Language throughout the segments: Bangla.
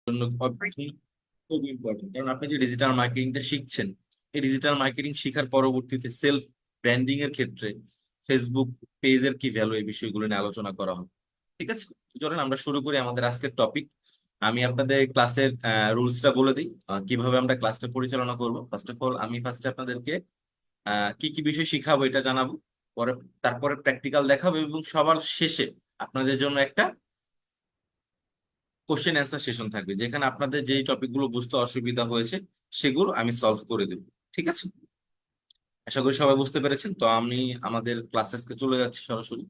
জন্য খুব ইম্পর্টেন্ট, কারণ আপনি যে ডিজিটাল মার্কেটিংটা শিখছেন, এই ডিজিটাল মার্কেটিং শিখার পরবর্তীতে সেলফ ব্র্যান্ডিং এর ক্ষেত্রে ফেসবুক পেজের কি ভ্যালু, এই বিষয়গুলো নিয়ে আলোচনা করা হবে। ঠিক আছে, তো চলেন আমরা শুরু করি আমাদের আজকের টপিক। আমি আপনাদের ক্লাসের রুলসটা বলে দিই, কিভাবে আমরা ক্লাসটা পরিচালনা করব। ফার্স্ট অফ অল আমি ফার্স্টে আপনাদেরকে কি কি বিষয় শিখাবো এটা জানাবো, পরে তারপরে প্র্যাকটিক্যাল দেখাবো, এবং সবার শেষে আপনাদের জন্য একটা কোশ্চেন অ্যান্সার সেশন থাকবে, যেখানে আপনাদের যেই টপিকগুলো বুঝতে অসুবিধা হয়েছে সেগুলো আমি সলভ করে দেবো। ঠিক আছে, আশা করি সবাই বুঝতে পেরেছেন। তো আমি আমাদের ক্লাসেসকে চলে যাচ্ছি সরাসরি।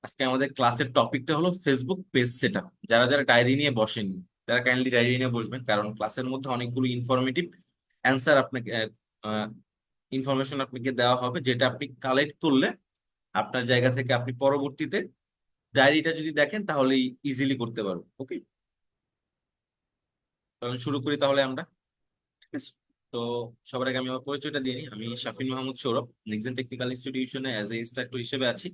আজকে আমাদের ক্লাসের টপিকটা হলো ফেসবুক পেজ সেটআপ। যারা যারা ডায়েরি নিয়ে বসেননি তারা কাইন্ডলি ডায়েরি নিয়ে বসবেন, কারণ ক্লাসের মধ্যে অনেকগুলো ইনফরমেটিভ অ্যান্সার আপনাকে ইনফরমেশন আপনাকে দেওয়া হবে, যেটা আপনি কালেক্ট করলে আপনার জায়গা থেকে আপনি পরবর্তীতে ডায়েরিটা যদি দেখেন তাহলে ইজিলি করতে পারবেন। ওকে, তাহলে শুরু করি তাহলে আমরা। ঠিক আছে, তো সবার আগে আমি আমার পরিচয়টা দিয়ে নিই। আমি শাফিন মাহমুদ সৌরভ, নিক্সন টেকনিক্যাল ইনস্টিটিউশনে অ্যাজ এ ইনস্ট্রাক্টর হিসেবে আছি।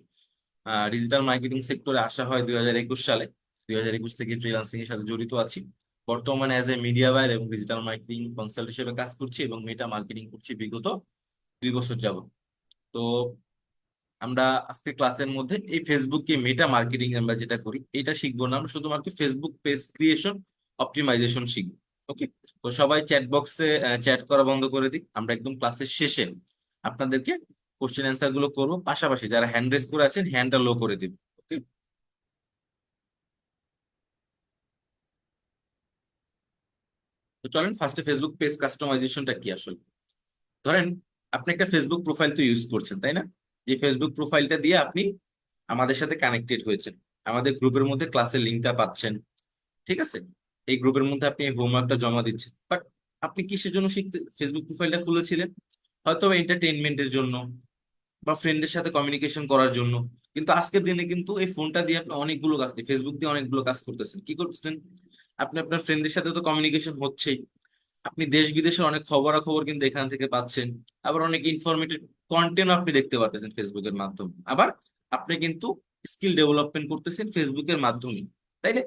ডিজিটাল মার্কেটিং সেক্টরে আসা হয় 2021 সালে। 2021 থেকে ফ্রিল্যান্সিং এর সাথে জড়িত আছি। বর্তমানে অ্যাজ এ মিডিয়া বায়ার এবং ডিজিটাল মার্কেটিং কনসাল্ট হিসেবে কাজ করছি, এবং মেটা মার্কেটিং করছি বিগত 2 বছর যাবত। তো আমরা আজকে ক্লাসের মধ্যে এই ফেসবুকে মেটা মার্কেটিং আমরা যেটা করি এটা শিখবো না, আমরা শুধুমাত্র ফেসবুক পেজ ক্রিয়েশন অপটিমাইজেশন শিখবো। ওকে, তো সবাই চ্যাট বক্সে চ্যাট করা বন্ধ করে দিই। আমরা একদম ক্লাসের শেষে আপনাদেরকে কোশ্চেন অ্যান্সার গুলো করবো, পাশাপাশি যারা হ্যান্ড রেজ করে আছেন হ্যান্ডটা লো করে দিব। ওকে, তো চলেন ফার্স্টে ফেসবুক পেজ কাস্টমাইজেশনটা কি আসলে। ধরেন আপনি একটা ফেসবুক প্রোফাইল তো ইউজ করছেন, তাই না? যে ফেসবুক প্রোফাইলটা দিয়ে আপনি আমাদের সাথে কানেক্টেড হয়েছেন, আমাদের গ্রুপের মধ্যে ক্লাসের লিঙ্কটা পাচ্ছেন। ঠিক আছে, এই গ্রুপের মধ্যে আপনি হোমওয়ার্কটা জমা দিচ্ছেন, বাট আপনি কিসের জন্য শিখতে ফেসবুক প্রোফাইলটা খুলেছিলেন? হয়তো এন্টারটেইনমেন্টের জন্য বা ফ্রেন্ডের সাথে কমিউনিকেশন করার জন্য। কিন্তু আজকের দিনে কিন্তু এই ফোনটা দিয়ে আপনি অনেকগুলো কাজ, ফেসবুক দিয়ে অনেকগুলো কাজ করতেছেন। কি করতেছেন? আপনি আপনার ফ্রেন্ডের সাথে তো কমিউনিকেশন হচ্ছেই, আপনি দেশ বিদেশের অনেক খবরাখবর কিন্তু এখান থেকে পাচ্ছেন। আবার অনেক ইনফরমেটিভ কন্টেন্ট আপনি দেখতে পারতেছেন ফেসবুকের মাধ্যমে। আবার আপনি কিন্তু স্কিল ডেভেলপমেন্ট করতেছেন ফেসবুকের মাধ্যমে, তাই না?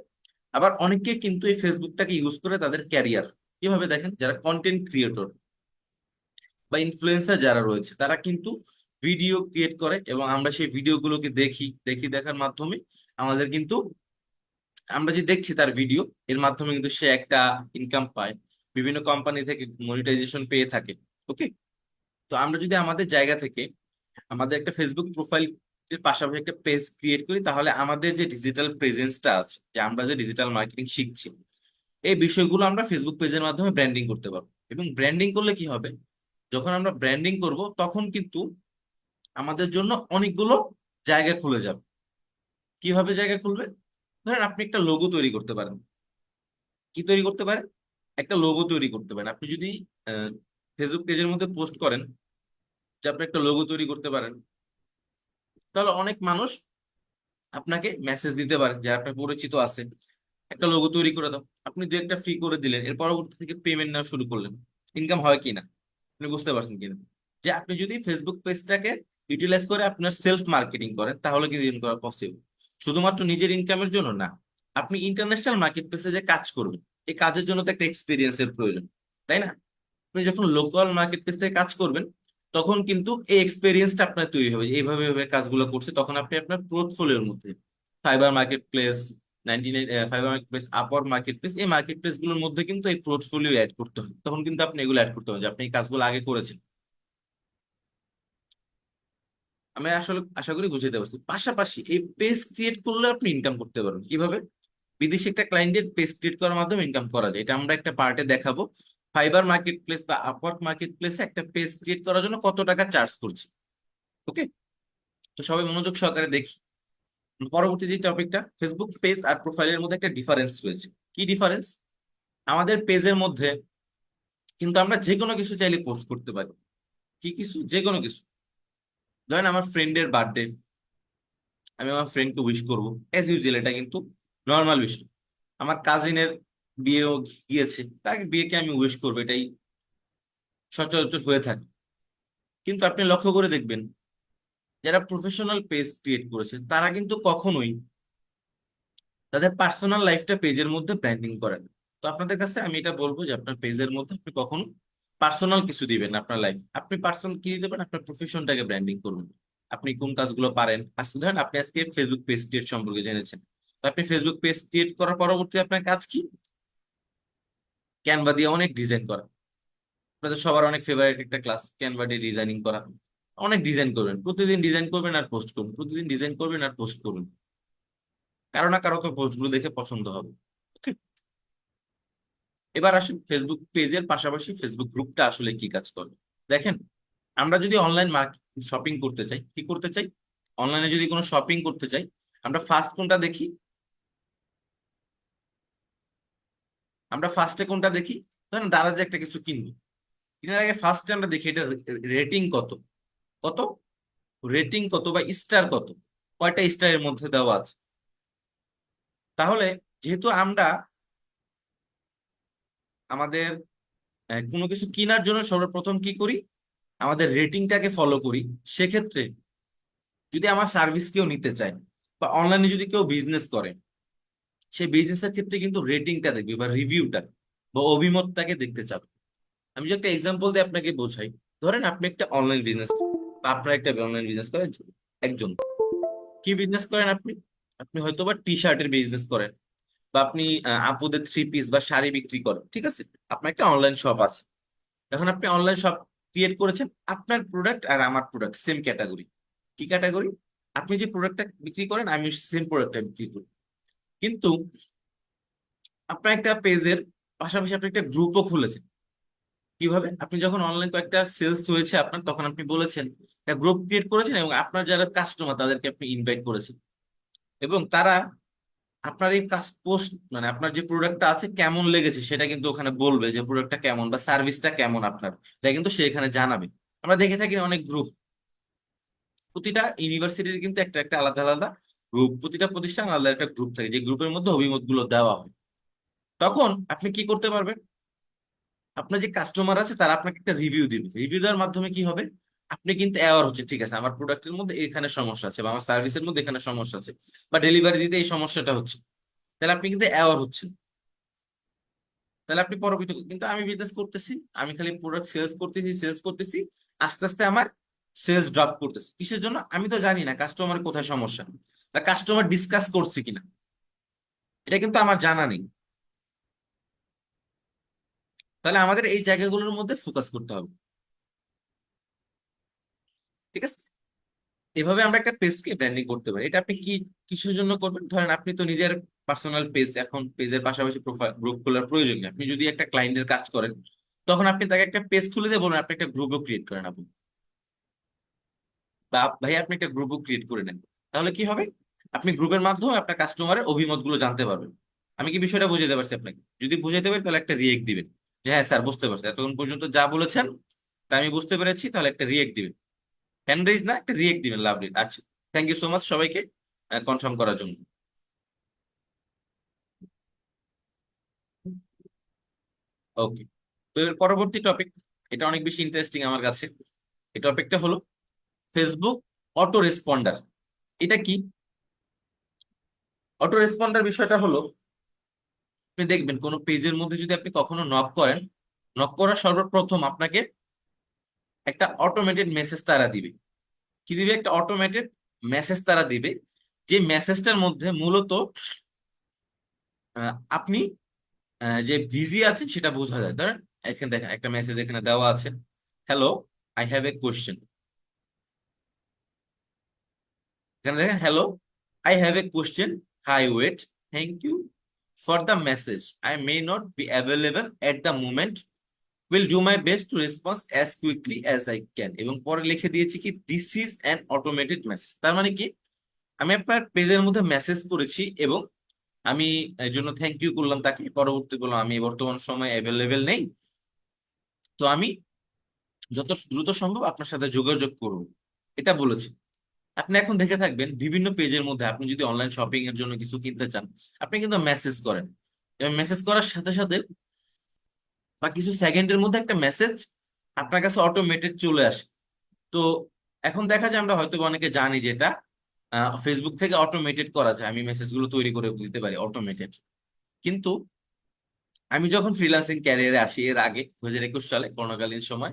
আবার অনেকে কিন্তু এই ফেসবুকটাকে ইউজ করে তাদের ক্যারিয়ার। কিভাবে দেখেন, যারা কন্টেন্ট ক্রিয়েটর বা ইনফ্লুয়েন্সার যারা রয়েছে তারা কিন্তু ভিডিও ক্রিয়েট করে, এবং আমরা সেই ভিডিওগুলোকে দেখি, দেখার মাধ্যমে আমাদের কিন্তু আমরা যে দেখছি তার ভিডিও, এর মাধ্যমে কিন্তু সে একটা ইনকাম পায়, বিভিন্ন কোম্পানি থেকে মনিটাইজেশন পেয়ে থাকে। ওকে, তো আমরা যদি আমাদের জায়গা থেকে আমাদের একটা ফেসবুক প্রোফাইল এর পাশাপাশি একটা পেজ ক্রিয়েট করি, তাহলে আমাদের যে ডিজিটাল প্রেজেন্সটা আছে, যে আমরা যে ডিজিটাল মার্কেটিং শিখছি, এই বিষয়গুলো আমরা ফেসবুক পেজের মাধ্যমে ব্র্যান্ডিং করতে পারবো। এবং ব্র্যান্ডিং করলে কি হবে, যখন আমরা ব্র্যান্ডিং করব তখন কিন্তু আমাদের জন্য অনেকগুলো জায়গা খুলে যাবে। কিভাবে জায়গা খুলবে? ধরেন আপনি একটা লোগো তৈরি করতে পারেন। কি তৈরি করতে পারেন? একটা লোগো তৈরি করতে পারেন। আপনি যদি ফেসবুক পেজের মধ্যে পোস্ট করেন যে আপনি একটা লোগো তৈরি করতে পারেন, তাহলে অনেক মানুষ আপনাকে মেসেজ দিতে পারে যে আপনার পরিচিত আছে, একটা লোগো তৈরি করে দাও। আপনি দু একটা ফ্রি করে দিলেন, এর পরবর্তী থেকে পেমেন্ট নেওয়া শুরু করলেন। ইনকাম হয় কিনা, আপনি বুঝতে পারছেন কিনা? যে আপনি যদি ফেসবুক পেজটাকে ইউটিলাইজ করে আপনার সেলফ মার্কেটিং করেন, তাহলে কিন্তু ইনকাম করা পসিবল। শুধুমাত্র নিজের ইনকামের জন্য না, আপনি ইন্টারন্যাশনাল মার্কেট প্লেসে যে কাজ করবেন, এই কাজের জন্য তো একটা এক্সপিরিয়েন্সের প্রয়োজন, তাই না? আপনি যখন লোকাল মার্কেট প্লেস থেকে কাজ করবেন, তখন কিন্তু এই এক্সপিরিয়েন্সটা আপনার তৈরি হবে যে এইভাবে এইভাবে কাজগুলো করছে। তখন আপনি আপনার পোর্টফোলিওর মধ্যে fibre market place, 99 fibre market place, আপওয়ার market place, এই মার্কেট প্লেস গুলোর মধ্যে কিন্তু এই পোর্টফোলিও অ্যাড করতে হবে। তখন কিন্তু আপনি এগুলো অ্যাড করতে হবে যে আপনি এই কাজগুলো আগে করেছেন। আমি আসলে আশা করি বুঝাতে পারছি। পাশাপাশি এই পেজ ক্রিয়েট করলে আপনি ইনকাম করতে পারবেন কিভাবে। বিদেশি একটা ক্লায়েন্টের পেজ ক্রিয়েট করার মাধ্যমে ইনকাম করা যায়, এটা আমরা একটা পার্টে দেখাবো। ফাইবার মার্কেট প্লেস বা আপওয়ার্ক মার্কেট প্লেসে একটা পেজ ক্রিয়েট করার জন্য কত টাকা চার্জ করছি। ওকে, তো সবাই মনোযোগ সহকারে দেখি। পরবর্তী যে টপিকটা, ফেসবুক পেজ আর প্রোফাইলের মধ্যে একটা ডিফারেন্স রয়েছে। কি ডিফারেন্স? আমাদের পেজের মধ্যে কিন্তু আমরা যে কোনো কিছু চাইলে পোস্ট করতে পারি। কি কিছু? যে কোনো কিছু। ধরেন আমার ফ্রেন্ডের বার্থডে, আমি আমার ফ্রেন্ডকে উইশ করবো, এজ ইউজুয়াল, এটা কিন্তু নর্মাল বিষয়। আমার কাজিনের বিয়েও গিয়েছে, তাকে বিয়েকে আমি উইশ করবো, এটাই সচরাচর হয়ে থাকে। কিন্তু আপনি লক্ষ্য করে দেখবেন, যারা প্রফেশনাল পেজ ক্রিয়েট করেছে তারা কিন্তু কখনোই তাদের পার্সোনাল লাইফটা পেজের মধ্যে ব্র্যান্ডিং করেন। তো আপনাদের কাছে আমি এটা বলবো যে আপনার পেজের মধ্যে আপনি কখনো পার্সোনাল কিছু দিবেন না। আপনার লাইফ আপনি পার্সোনাল কি দিবেন, আপনার প্রফেশনটাকে ব্র্যান্ডিং করবেন। আপনি কোন কাজগুলো পারেন, আজকে ধরেন আপনি আজকে ফেসবুক পেজ ক্রিয়েট সম্পর্কে জেনেছেন, তো আপনি ফেসবুক পেজ ক্রিয়েট করার পরবর্তী আপনার কাজ কি? ক্যানভা দিয়ে অনেক ডিজাইন করা। আপনাদের সবার অনেক ফেভারিট একটা ক্লাস ক্যানভা দিয়ে ডিজাইনিং করা। অনেক ডিজাইন করবেন, প্রতিদিন ডিজাইন করবেন আর পোস্ট করবেন, প্রতিদিন ডিজাইন করবেন আর পোস্ট করবেন। কারো না কারো তো পোস্টগুলো দেখে পছন্দ হবে। ওকে, এবার আসেন ফেসবুক পেজের পাশাপাশি ফেসবুক গ্রুপটা আসলে কি কাজ করে। দেখেন, আমরা যদি অনলাইন মার্কেট শপিং করতে চাই, কি করতে চাই, অনলাইনে যদি কোনো শপিং করতে চাই, আমরা ফার্স্ট কোনটা দেখি? আমরা ফার্স্টে কোনটা দেখি? ধরেন দারাজে একটা কিছু কিনবো, কেনার আগে ফার্স্টে আমরা দেখি এটা রেটিং কত। কত রেটিং কত বা স্টার কত, কয়টা স্টারের মধ্যে দেওয়া আছে। তাহলে যেহেতু আমরা আমাদের কোনো কিছু কেনার জন্য সর্বপ্রথম কি করি, আমাদের রেটিংটাকে ফলো করি। সেক্ষেত্রে যদি আমার সার্ভিস কেউ নিতে চায় বা অনলাইনে যদি কেউ বিজনেস করে, সেই বিজনেসের ক্ষেত্রে কিন্তু রেটিংটা দেখবে বা রিভিউটা বা অভিমতটাকে দেখতে চাবে। আমি যদি একটা এক্সাম্পল দিয়ে আপনাকে বোঝাই, ধরেন আপনি একটা অনলাইন বিজনেস বা আপনার একটা অনলাইন বিজনেস করেন একজন। কি বিজনেস করেন আপনি? আপনি হয়তো বা টি শার্টের বিজনেস করেন, বা আপনি আপুদের থ্রি পিস বা শাড়ি বিক্রি করেন, ঠিক আছে। আপনার একটা অনলাইন শপ আছে। এখন আপনি অনলাইন শপ ক্রিয়েট করেছেন, আপনার প্রোডাক্ট আর আমার প্রোডাক্ট সেম ক্যাটাগরি। কি ক্যাটাগরি? আপনি যে প্রোডাক্টটা বিক্রি করেন আমি সেম প্রোডাক্টটা বিক্রি করি। কিন্তু আপনার একটা পেজের পাশাপাশি আপনি একটা গ্রুপও খুলেছেন। কিভাবে? আপনি যখন অনলাইন কয়েকটা সেলস হয়েছে আপনার, তখন আপনি বলেছেন একটা গ্রুপ ক্রিয়েট করেছেন এবং আপনার যারা কাস্টমার তাদেরকে আপনি ইনভাইট করেছেন, এবং তারা আপনার এই কাজ পোস্ট মানে আপনার যে প্রোডাক্টটা আছে কেমন লেগেছে সেটা কিন্তু ওখানে বলবে, যে প্রোডাক্টটা কেমন বা সার্ভিসটা কেমন আপনার, এটা কিন্তু সে এখানে জানাবে। আমরা দেখে থাকি অনেক গ্রুপ, প্রতিটা ইউনিভার্সিটির কিন্তু একটা একটা আলাদা আলাদা গ্রুপ, প্রতিটা প্রতিষ্ঠান আলাদা একটা গ্রুপ থাকে, যে গ্রুপের মধ্যে অভিমত গুলো দেওয়া হয়। তখন আপনি কি করতে পারবেন, আপনার যে কাস্টমার আছে তারা আপনাকে একটা রিভিউ দিবে, রিভিউ দেওয়ার মাধ্যমে কি হবে, আপনি কিন্তু অ্যাওয়ার হচ্ছে, ঠিক আছে আমার প্রোডাক্টের মধ্যে এখানে সমস্যা আছে বা আমার সার্ভিসের মধ্যে এখানে সমস্যা আছে বা ডেলিভারি দিতে এই সমস্যাটা হচ্ছে। তাহলে আপনি কিন্তু অ্যাওয়ার হচ্ছেন। তাহলে আপনি পরবর্তী, কিন্তু আমি বিজনেস করতেছি, আমি খালি প্রোডাক্ট সেলস করতেছি সেলস করতেছি, আস্তে আস্তে আমার সেলস ড্রপ করতেছে। কিসের জন্য? আমি তো জানি না কাস্টমার কোথায় সমস্যা বা কাস্টমার ডিসকাস করছে কিনা, এটা কিন্তু আমার জানা নেই। তাহলে আমাদের এই জায়গাগুলোর মধ্যে ফোকাস করতে হবে, ঠিক আছে। এভাবে আমরা একটা পেজকে ব্র্যান্ডিং করতে পারি। এটা আপনি কি কিসের জন্য করবেন? ধরেন আপনি তো নিজের পার্সোনাল পেজ, এখন পেজের পাশাপাশি প্রোফাইল গ্রুপ খোলার প্রয়োজন নেই। আপনি যদি একটা ক্লায়েন্টের কাজ করেন, তখন আপনি তাকে একটা পেজ খুলে দিয়ে বলুন আপনি একটা গ্রুপও ক্রিয়েট করেন আপনি, বা ভাই আপনি একটা গ্রুপও ক্রিয়েট করে নেন। তাহলে কি হবে, আপনি গ্রুপের মাধ্যমে আপনার কাস্টমারের অভিমত গুলো জানতে পারবেন। আমি কি বিষয়টা বুঝাতে পারছি আপনাকে? যদি বুঝাতে পারি তাহলে একটা রিয়েক্ট দিবেন, যে হ্যাঁ স্যার বুঝতে পারছি, এতক্ষণ পর্যন্ত যা বলেছেন তা আমি বুঝতে পেরেছি, তাহলে একটা রিয়েক্ট দিবেন। হ্যান্ড রেইজ না, একটা রিয়েক্ট দিবেন, লাভলি। আচ্ছা, থ্যাংক ইউ সো মাচ সবাইকে কনফার্ম করার জন্য। ওকে, তো এর পরবর্তী টপিক, এটা অনেক বেশি ইন্টারেস্টিং আমার কাছে। এই টপিকটা হলো ফেসবুক অটো রেসপন্ডার। এটা কি? অটো রেসপন্ডার বিষয়টা হলো, আপনি দেখবেন কোন পেজের মধ্যে যদি আপনি কখনো নক করেন, নক করার সর্বপ্রথম আপনাকে একটা অটোমেটেড মেসেজ তারা দিবে। কি দিবে? একটা অটোমেটেড মেসেজ তারা দিবে, যে মেসেজটার মধ্যে মূলত আপনি যে বিজি আছেন সেটা বোঝা যায়। ধরেন এখানে দেখেন একটা মেসেজ এখানে দেওয়া আছে, hello, I have a question. এখানে দেখেন hello, I have a question, hi wait, thank you for the message, I may not be available at the moment, will do my best to response as quickly as I can. এবং পরে লিখে দিয়েছি কি, this is an automated message. তার মানে কি, আমি আপনার পেজের মধ্যে মেসেজ করেছি এবং আমি এর জন্য থ্যাংক ইউ করলাম তাকে, পরবর্তী বললাম আমি বর্তমান সময়ে অ্যাভেলেবেল নেই, তো আমি যত দ্রুত সম্ভব আপনার সাথে যোগাযোগ করব, এটা বলেছি। আপনি এখন দেখে থাকবেন বিভিন্ন পেজের মধ্যে, আপনি যদি অনলাইন শপিং এর জন্য কিছু কিনতে চান, আপনি কিন্তু মেসেজ করেন, এবং মেসেজ করার সাথে সাথে বা কিছু সেকেন্ডের মধ্যে একটা মেসেজ আপনার কাছে অটোমেটেড চলে আসে। তো এখন দেখা যায় আমরা হয়তো বা অনেকে জানি যেটা ফেসবুক থেকে অটোমেটেড করা যায়, আমি মেসেজগুলো তৈরি করে দিতে পারি অটোমেটেড। কিন্তু আমি যখন ফ্রিল্যান্সিং ক্যারিয়ারে আসি এর আগে 2021 সালে করোনাকালীন সময়,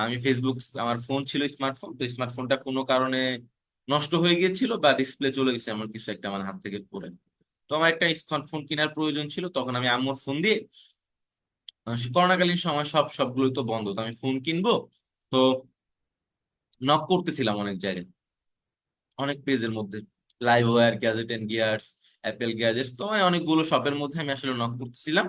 আমি ফেসবুক, আমার ফোন ছিল স্মার্টফোন, তো স্মার্টফোনটা কোনো কারণে নষ্ট হয়ে গিয়েছিল বা ডিসপ্লে চলে গেছে এমন কিছু একটা আমার হাত থেকে পড়ে। তো আমার একটা স্মার্টফোন কেনার প্রয়োজন ছিল, তখন আমি আম্মুর ফোন দিয়ে, করোনাকালীন সময় সবগুলোই তো বন্ধ, তো আমি ফোন কিনবো। তো নক করতেছিলাম অনেক জায়গায়, অনেক পেজের মধ্যে, live wire, gadget and gears, apple gadgets, তো আমি অনেকগুলো শপের মধ্যে আমি আসলে নক করতেছিলাম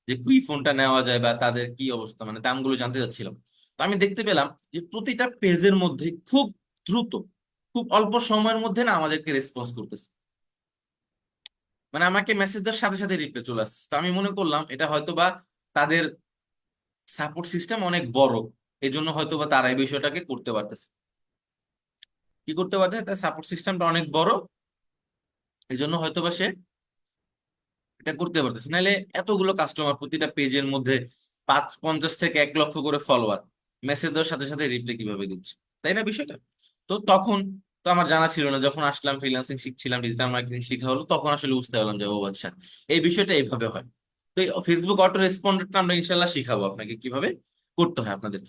যে কি ফোনটা নেওয়া যায় বা তাদের কি অবস্থা, মানে দামগুলো জানতে চাচ্ছিলাম। তো আমি দেখতে পেলাম যে প্রতিটা পেজের মধ্যে খুব দ্রুত, খুব অল্প সময়ের মধ্যে না আমাদেরকে রেসপন্স করতেছে, মানে আমাকে মেসেজ দেওয়ার সাথে সাথে রিপ্লাই চলে আসছে। তো আমি মনে করলাম এটা হয়তো বা তাদের সাপোর্ট সিস্টেম অনেক বড়, এই জন্য হয়তো বা তারা এই বিষয়টাকে করতে পারতেছে। কি করতে পারতেছে, তার সাপোর্ট সিস্টেমটা অনেক বড়, এই জন্য হয়তো বা সে এটা করতে পারতেছে। নাহলে এতগুলো কাস্টমার, প্রতিটা পেজের মধ্যে 50 থেকে 1 লক্ষ করে ফলোয়ার, মেসেজ দেওয়ার সাথে সাথে রিপ্লাই কিভাবে দিচ্ছে, তাই না বিষয়টা? তো তখন তো আমার জানা ছিল না, যখন আসলাম ফ্রিল্যান্সিং শিখছিলাম, ডিজিটাল মার্কেটিং শিখা হলো, তখন আসলে বুঝতে পারলাম যে ও আচ্ছা, এই বিষয়টা এইভাবে হয়। তো এই ফেসবুক অটো রেসপন্ডেন্টটা আমরা ইনশাল্লাহ শিখাবো আপনাকে কিভাবে করতে হয় আপনাদের।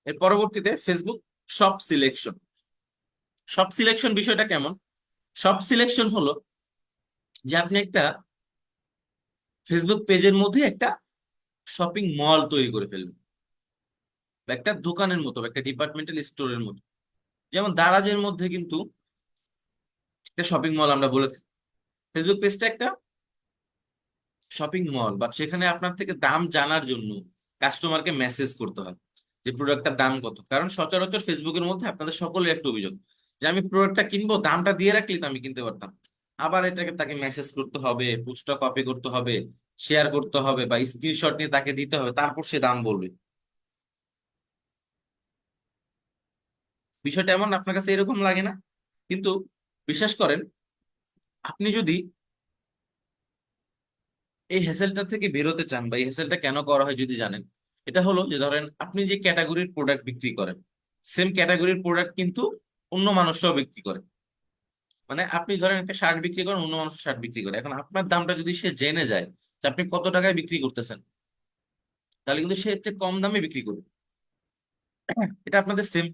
এর পরবর্তীতে Facebook shop selection. Shop selection বিষয়টা কেমন? শপ সিলেকশন হলো যে আপনি একটা ফেসবুক পেজের মধ্যে একটা শপিং মল তৈরি করে ফেলবেন, বা একটা দোকানের মতো, বা একটা ডিপার্টমেন্টাল স্টোরের মতো। যেমন দারাজের মধ্যে কিন্তু একটা শপিং মল আমরা বলে থাকি, ফেসবুক পেজটা একটা শপিং মল, বাট সেখানে আপনার থেকে দাম জানার জন্য কাস্টমারকে মেসেজ করতে হয় যে প্রোডাক্টটার দাম কত। কারণ সচরাচর ফেসবুকের মধ্যে আপনাদের সকলের একটা অভিযোগ যে আমি প্রোডাক্টটা কিনবো, দামটা দিয়ে রাখলে তো আমি কিনতে পারতাম, আবার এটাকে তাকে মেসেজ করতে হবে, পোস্টটা কপি করতে হবে, শেয়ার করতে হবে, বা স্ক্রিনশট নিয়ে তাকে দিতে হবে, তারপর সে দাম বলবে। বিষয়টা এমন, আপনার কাছে এরকম লাগে না? কিন্তু বিশ্বাস করেন, আপনি যদি এই হ্যাসেলটা থেকে বেরোতে চান, বা এই হ্যাসেলটা কেন করা হয় যদি জানেন, এটা হলো যে ধরেন আপনি যে ক্যাটাগরির প্রোডাক্ট বিক্রি করেন, সেম ক্যাটাগরির প্রোডাক্ট কিন্তু অন্য মানুষরাও বিক্রি করে। মানে আপনি ধরেন একটা শার্ট বিক্রি করেন, অন্য মানুষ শার্ট বিক্রি করে, এখন আপনার দামটা যদি সে জেনে যায় যে আপনি কত টাকায় বিক্রি করতেছেন, তাহলে কিন্তু সে এর চেয়ে কম দামে বিক্রি করবে। এটা আপনাদের সেম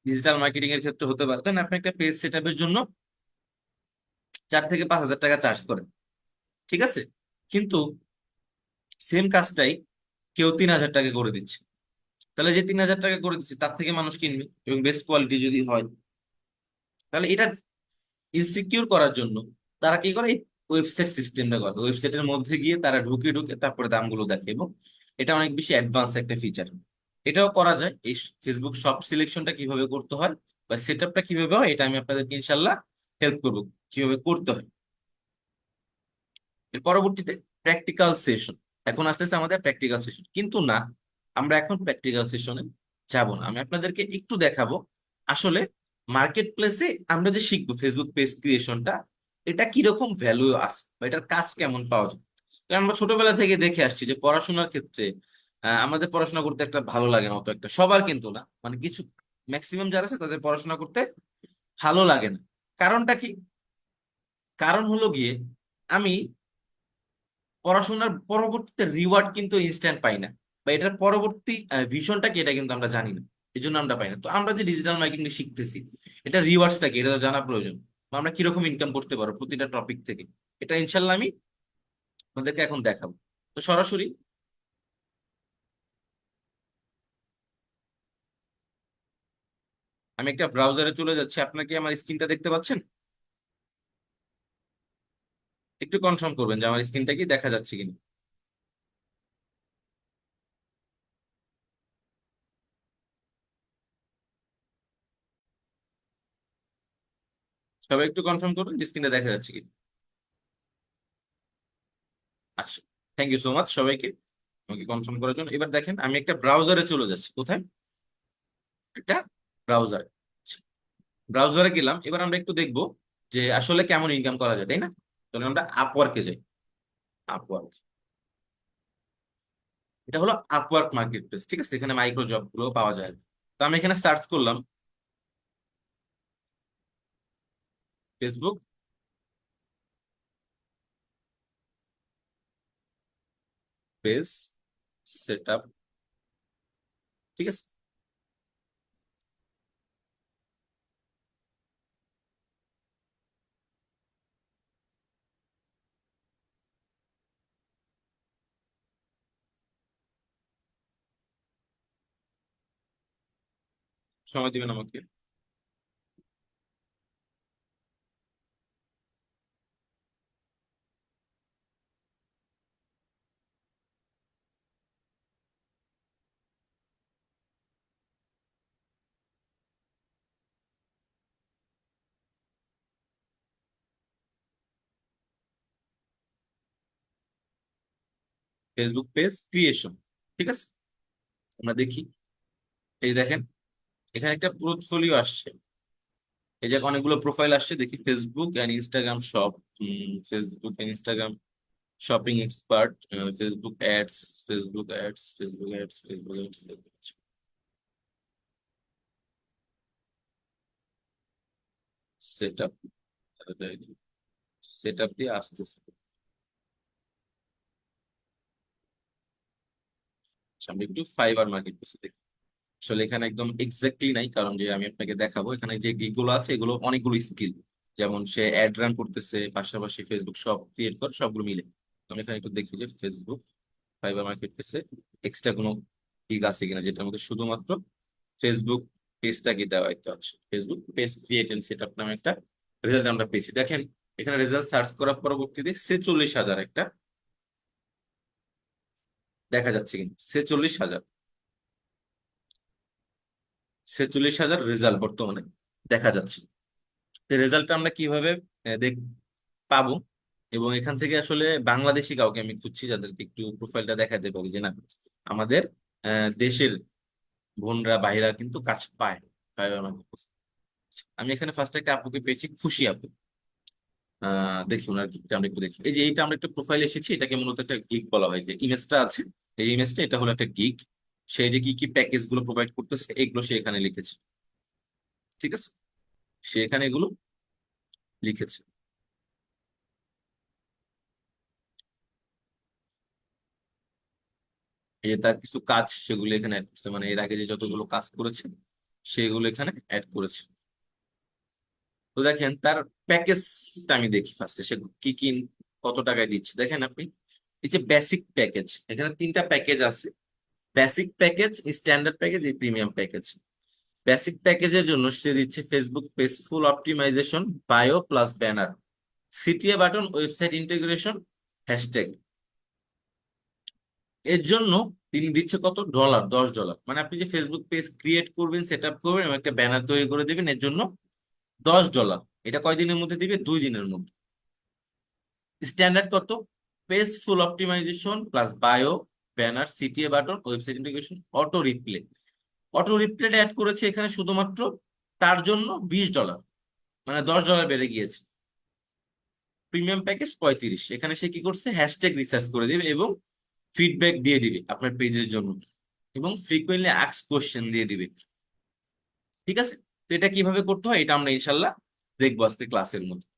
ডিজিটাল মার্কেটিং এর ক্ষেত্রে হতে পারে। দেন আপনি একটা পেজ সেট আপের জন্য 4 থেকে 5 হাজার টাকা চার্জ করেন, ঠিক আছে? কিন্তু সেম কাজটাই কেউ 3 হাজার টাকা করে দিচ্ছে, তাহলে যে 3 হাজার টাকা করে দিচ্ছে তার থেকে মানুষ কিনবে, এবং বেস্ট কোয়ালিটি যদি হয়। তাহলে এটা ইনসিকিউর করার জন্য তারা কি করে, ওয়েবসাইট সিস্টেমটা করে, ওয়েবসাইটের মধ্যে গিয়ে তারা ঢুকে ঢুকে তারপরে দামগুলো দেখে, এবং এটা অনেক বেশি অ্যাডভান্স একটা ফিচার। এটাও করা যায়। এই ফেসবুক শপ সিলেকশনটা কিভাবে করতে হয় বা সেট আপটা কিভাবে হয়, এটা আমি আপনাদেরকে ইনশাল্লাহ হেল্প করবো কিভাবে করতে হয়। এর পরবর্তীতে প্র্যাকটিক্যাল সেশন। এখন আসতেছে আমাদের প্র্যাকটিক্যাল সেশন, কিন্তু না, আমরা এখন প্র্যাকটিক্যাল সেশনে যাব না। আমি আপনাদেরকে একটু দেখাবো আসলে মার্কেট প্লেসে আমরা যে শিখবো ফেসবুক পেজ ক্রিয়েশনটা, এটা কিরকম ভ্যালু আছে বা এটার কাজ কেমন পাওয়া যায়। কারণ আমরা ছোটবেলা থেকে দেখে আসছি যে পড়াশোনার ক্ষেত্রে আমাদের পড়াশোনা করতে একটা ভালো লাগে না অত একটা, সবার কিন্তু না, মানে কিছু ম্যাক্সিমাম যারা আছে তাদের পড়াশোনা করতে ভালো লাগে না। কারণটা কি? কারণ হলো গিয়ে আমি পড়াশোনার পরবর্তীতে রিওয়ার্ড কিন্তু ইনস্ট্যান্ট পাই না, বা এটার পরবর্তী ভিশনটা কি এটা কিন্তু আমরা জানি না, এই জন্য আমরা পাই না। তো আমরা যে ডিজিটাল মার্কেটিং শিখতেছি, এটা রিওয়ার্ডসটা কি এটা তো জানা প্রয়োজন, বা আমরা কিরকম ইনকাম করতে পারবো প্রতিটা টপিক থেকে, এটা ইনশাল্লাহ আমি আপনাদেরকে এখন দেখাবো। তো সরাসরি আমি একটা ব্রাউজারে চলে যাচ্ছি, আপনার কি আমার স্ক্রিনটা দেখতে পাচ্ছেন? একটু কনফার্ম করবেন যে আমার স্ক্রিনটা কি দেখা যাচ্ছে কিনা। সবাই একটু কনফার্ম করবেন যে স্ক্রিনটা দেখা যাচ্ছে কিনা। আচ্ছা, থ্যাংক ইউ সো মাচ সবাইকে আমাকে কনফার্ম করার জন্য। এবার দেখেন আমি একটা ব্রাউজারে চলে যাচ্ছি, কোথায়? একটা ব্রাউজার, ব্রাউজারে গেলাম। এবার আমরা একটু দেখবো যে আসলে কেমন ইনকাম করা যায়, তাই না? তাহলে আমরা আপওয়ার্কে যাই। আপওয়ার্ক, এটা হলো আপওয়ার্ক মার্কেট প্লেস, ঠিক আছে? এখানে মাইক্রো জব গুলো পাওয়া যায়। তো আমি এখানে সার্চ করলাম ফেসবুক পেজ সেট আপ, ঠিক আছে। সময় দিবেন আমাকে। ফেসবুক পেজ ক্রিয়েশন, ঠিক আছে। আমরা দেখি, এই দেখেন এখানে একটা পোর্টফোলিও আসছে, এই যে অনেকগুলো প্রোফাইল আসছে, দেখি Facebook and Instagram shop, Facebook and Instagram shopping expert, Facebook ads, Facebook ads, Facebook ads, Facebook ads, set up, set up দিয়ে আসতেছে। আচ্ছা, আমি একটু ফাইবার মার্কেট প্লেসে দেখি। আসলে এখানে একদম এক্স্যাক্টলি নাই, কারণ যে আমি আপনাকে দেখাবো এখানে যে গিগ গুলো আছে এগুলো অনেকগুলো স্কিল, যেমন সে অ্যাড রান করতেছে, পাশাপাশি ফেসবুক শপ ক্রিয়েট করে, সবগুলো মিলে। আমি এখানে একটু দেখি যে ফেসবুক ফাইবার মার্কেট প্লেসে এক্সট্রা কোনো গিগ আছে কিনা, যেটার মধ্যে শুধুমাত্র ফেসবুক পেজটাকে দেওয়া হয়তো আছে। Facebook page create and set up নামে একটা রেজাল্ট আমরা পেয়েছি, দেখেন এখানে রেজাল্ট সার্চ করার পরবর্তীতে 46,000 একটা দেখা যাচ্ছে, কিন্তু 46,000, 46,000 রেজাল্ট বর্তমানে দেখা যাচ্ছে। তো রেজাল্টটা আমরা কিভাবে দেখ পাবো, এবং এখান থেকে আসলে বাংলাদেশি কাউকে আমি খুঁজছি যাদেরকে একটু প্রোফাইলটা দেখাতে পারি যে না আমাদের দেশের বোনরা ভাইরা কিন্তু কাজ পায় Fiverr Marketplace। আমি এখানে ফার্স্ট একটা আপুকে পেয়েছি, খুশি আপু। দেখি ওনার গিকটা আমরা একটু দেখি। এই যে এইটা আমরা একটা প্রোফাইল এসেছি, এটাকে মূলত একটা গিগ বলা হয়, যে ইমেজটা আছে, এই ইমেজটা এটা হলো একটা গিগ। সে যে কি কি প্যাকেজ গুলো প্রোভাইড করতেছে এগুলো সে এখানে লিখেছে, ঠিক আছে। সে এখানে এগুলো লিখেছে। এই যে তার কিছু কাজ সেগুলো এখানে অ্যাড করছে, মানে এর আগে যে যতগুলো কাজ করেছে সেগুলো এখানে অ্যাড করেছে। তো দেখেন তার প্যাকেজটা আমি দেখি ফার্স্টে, সে কি কি কত টাকায় দিচ্ছে দেখেন আপনি। এই যে বেসিক প্যাকেজ, এখানে তিনটা প্যাকেজ আছে, বেসিক প্যাকেজ, স্ট্যান্ডার্ড প্যাকেজ, এই প্রিমিয়াম প্যাকেজ। বেসিক প্যাকেজের জন্য সে দিচ্ছে Facebook page full optimization, bio plus banner, CTA button, website integration, hashtag. এর জন্য তিনি দিচ্ছে কত ডলার, $10। মানে আপনি যে ফেসবুক পেজ ক্রিয়েট করবেন, সেট আপ করবেন এবং একটা ব্যানার তৈরি করে দিবেন, এর জন্য $10। এটা কয়দিনের মধ্যে দিবে? 2 দিনের মধ্যে। স্ট্যান্ডার্ড কত? Page full optimization plus bio, banner, CTA button, website integration, auto reply. Auto রিপ্লেটা অ্যাড করেছে এখানে শুধুমাত্র তার জন্য $20, মানে $10 বেড়ে গিয়েছে। প্রিমিয়াম প্যাকেজ 35, এখানে সে কি করছে, হ্যাশট্যাগ রিসার্চ করে দিবে এবং ফিডব্যাক দিয়ে দিবে আপনার পেজের জন্য, এবং ফ্রিকোয়েন্টলি আস্ক কোশ্চেন দিয়ে দিবে, ঠিক আছে। তো এটা কিভাবে করতে হয় এটা আমরা ইনশাল্লাহ দেখবো আজকে ক্লাসের মধ্যে।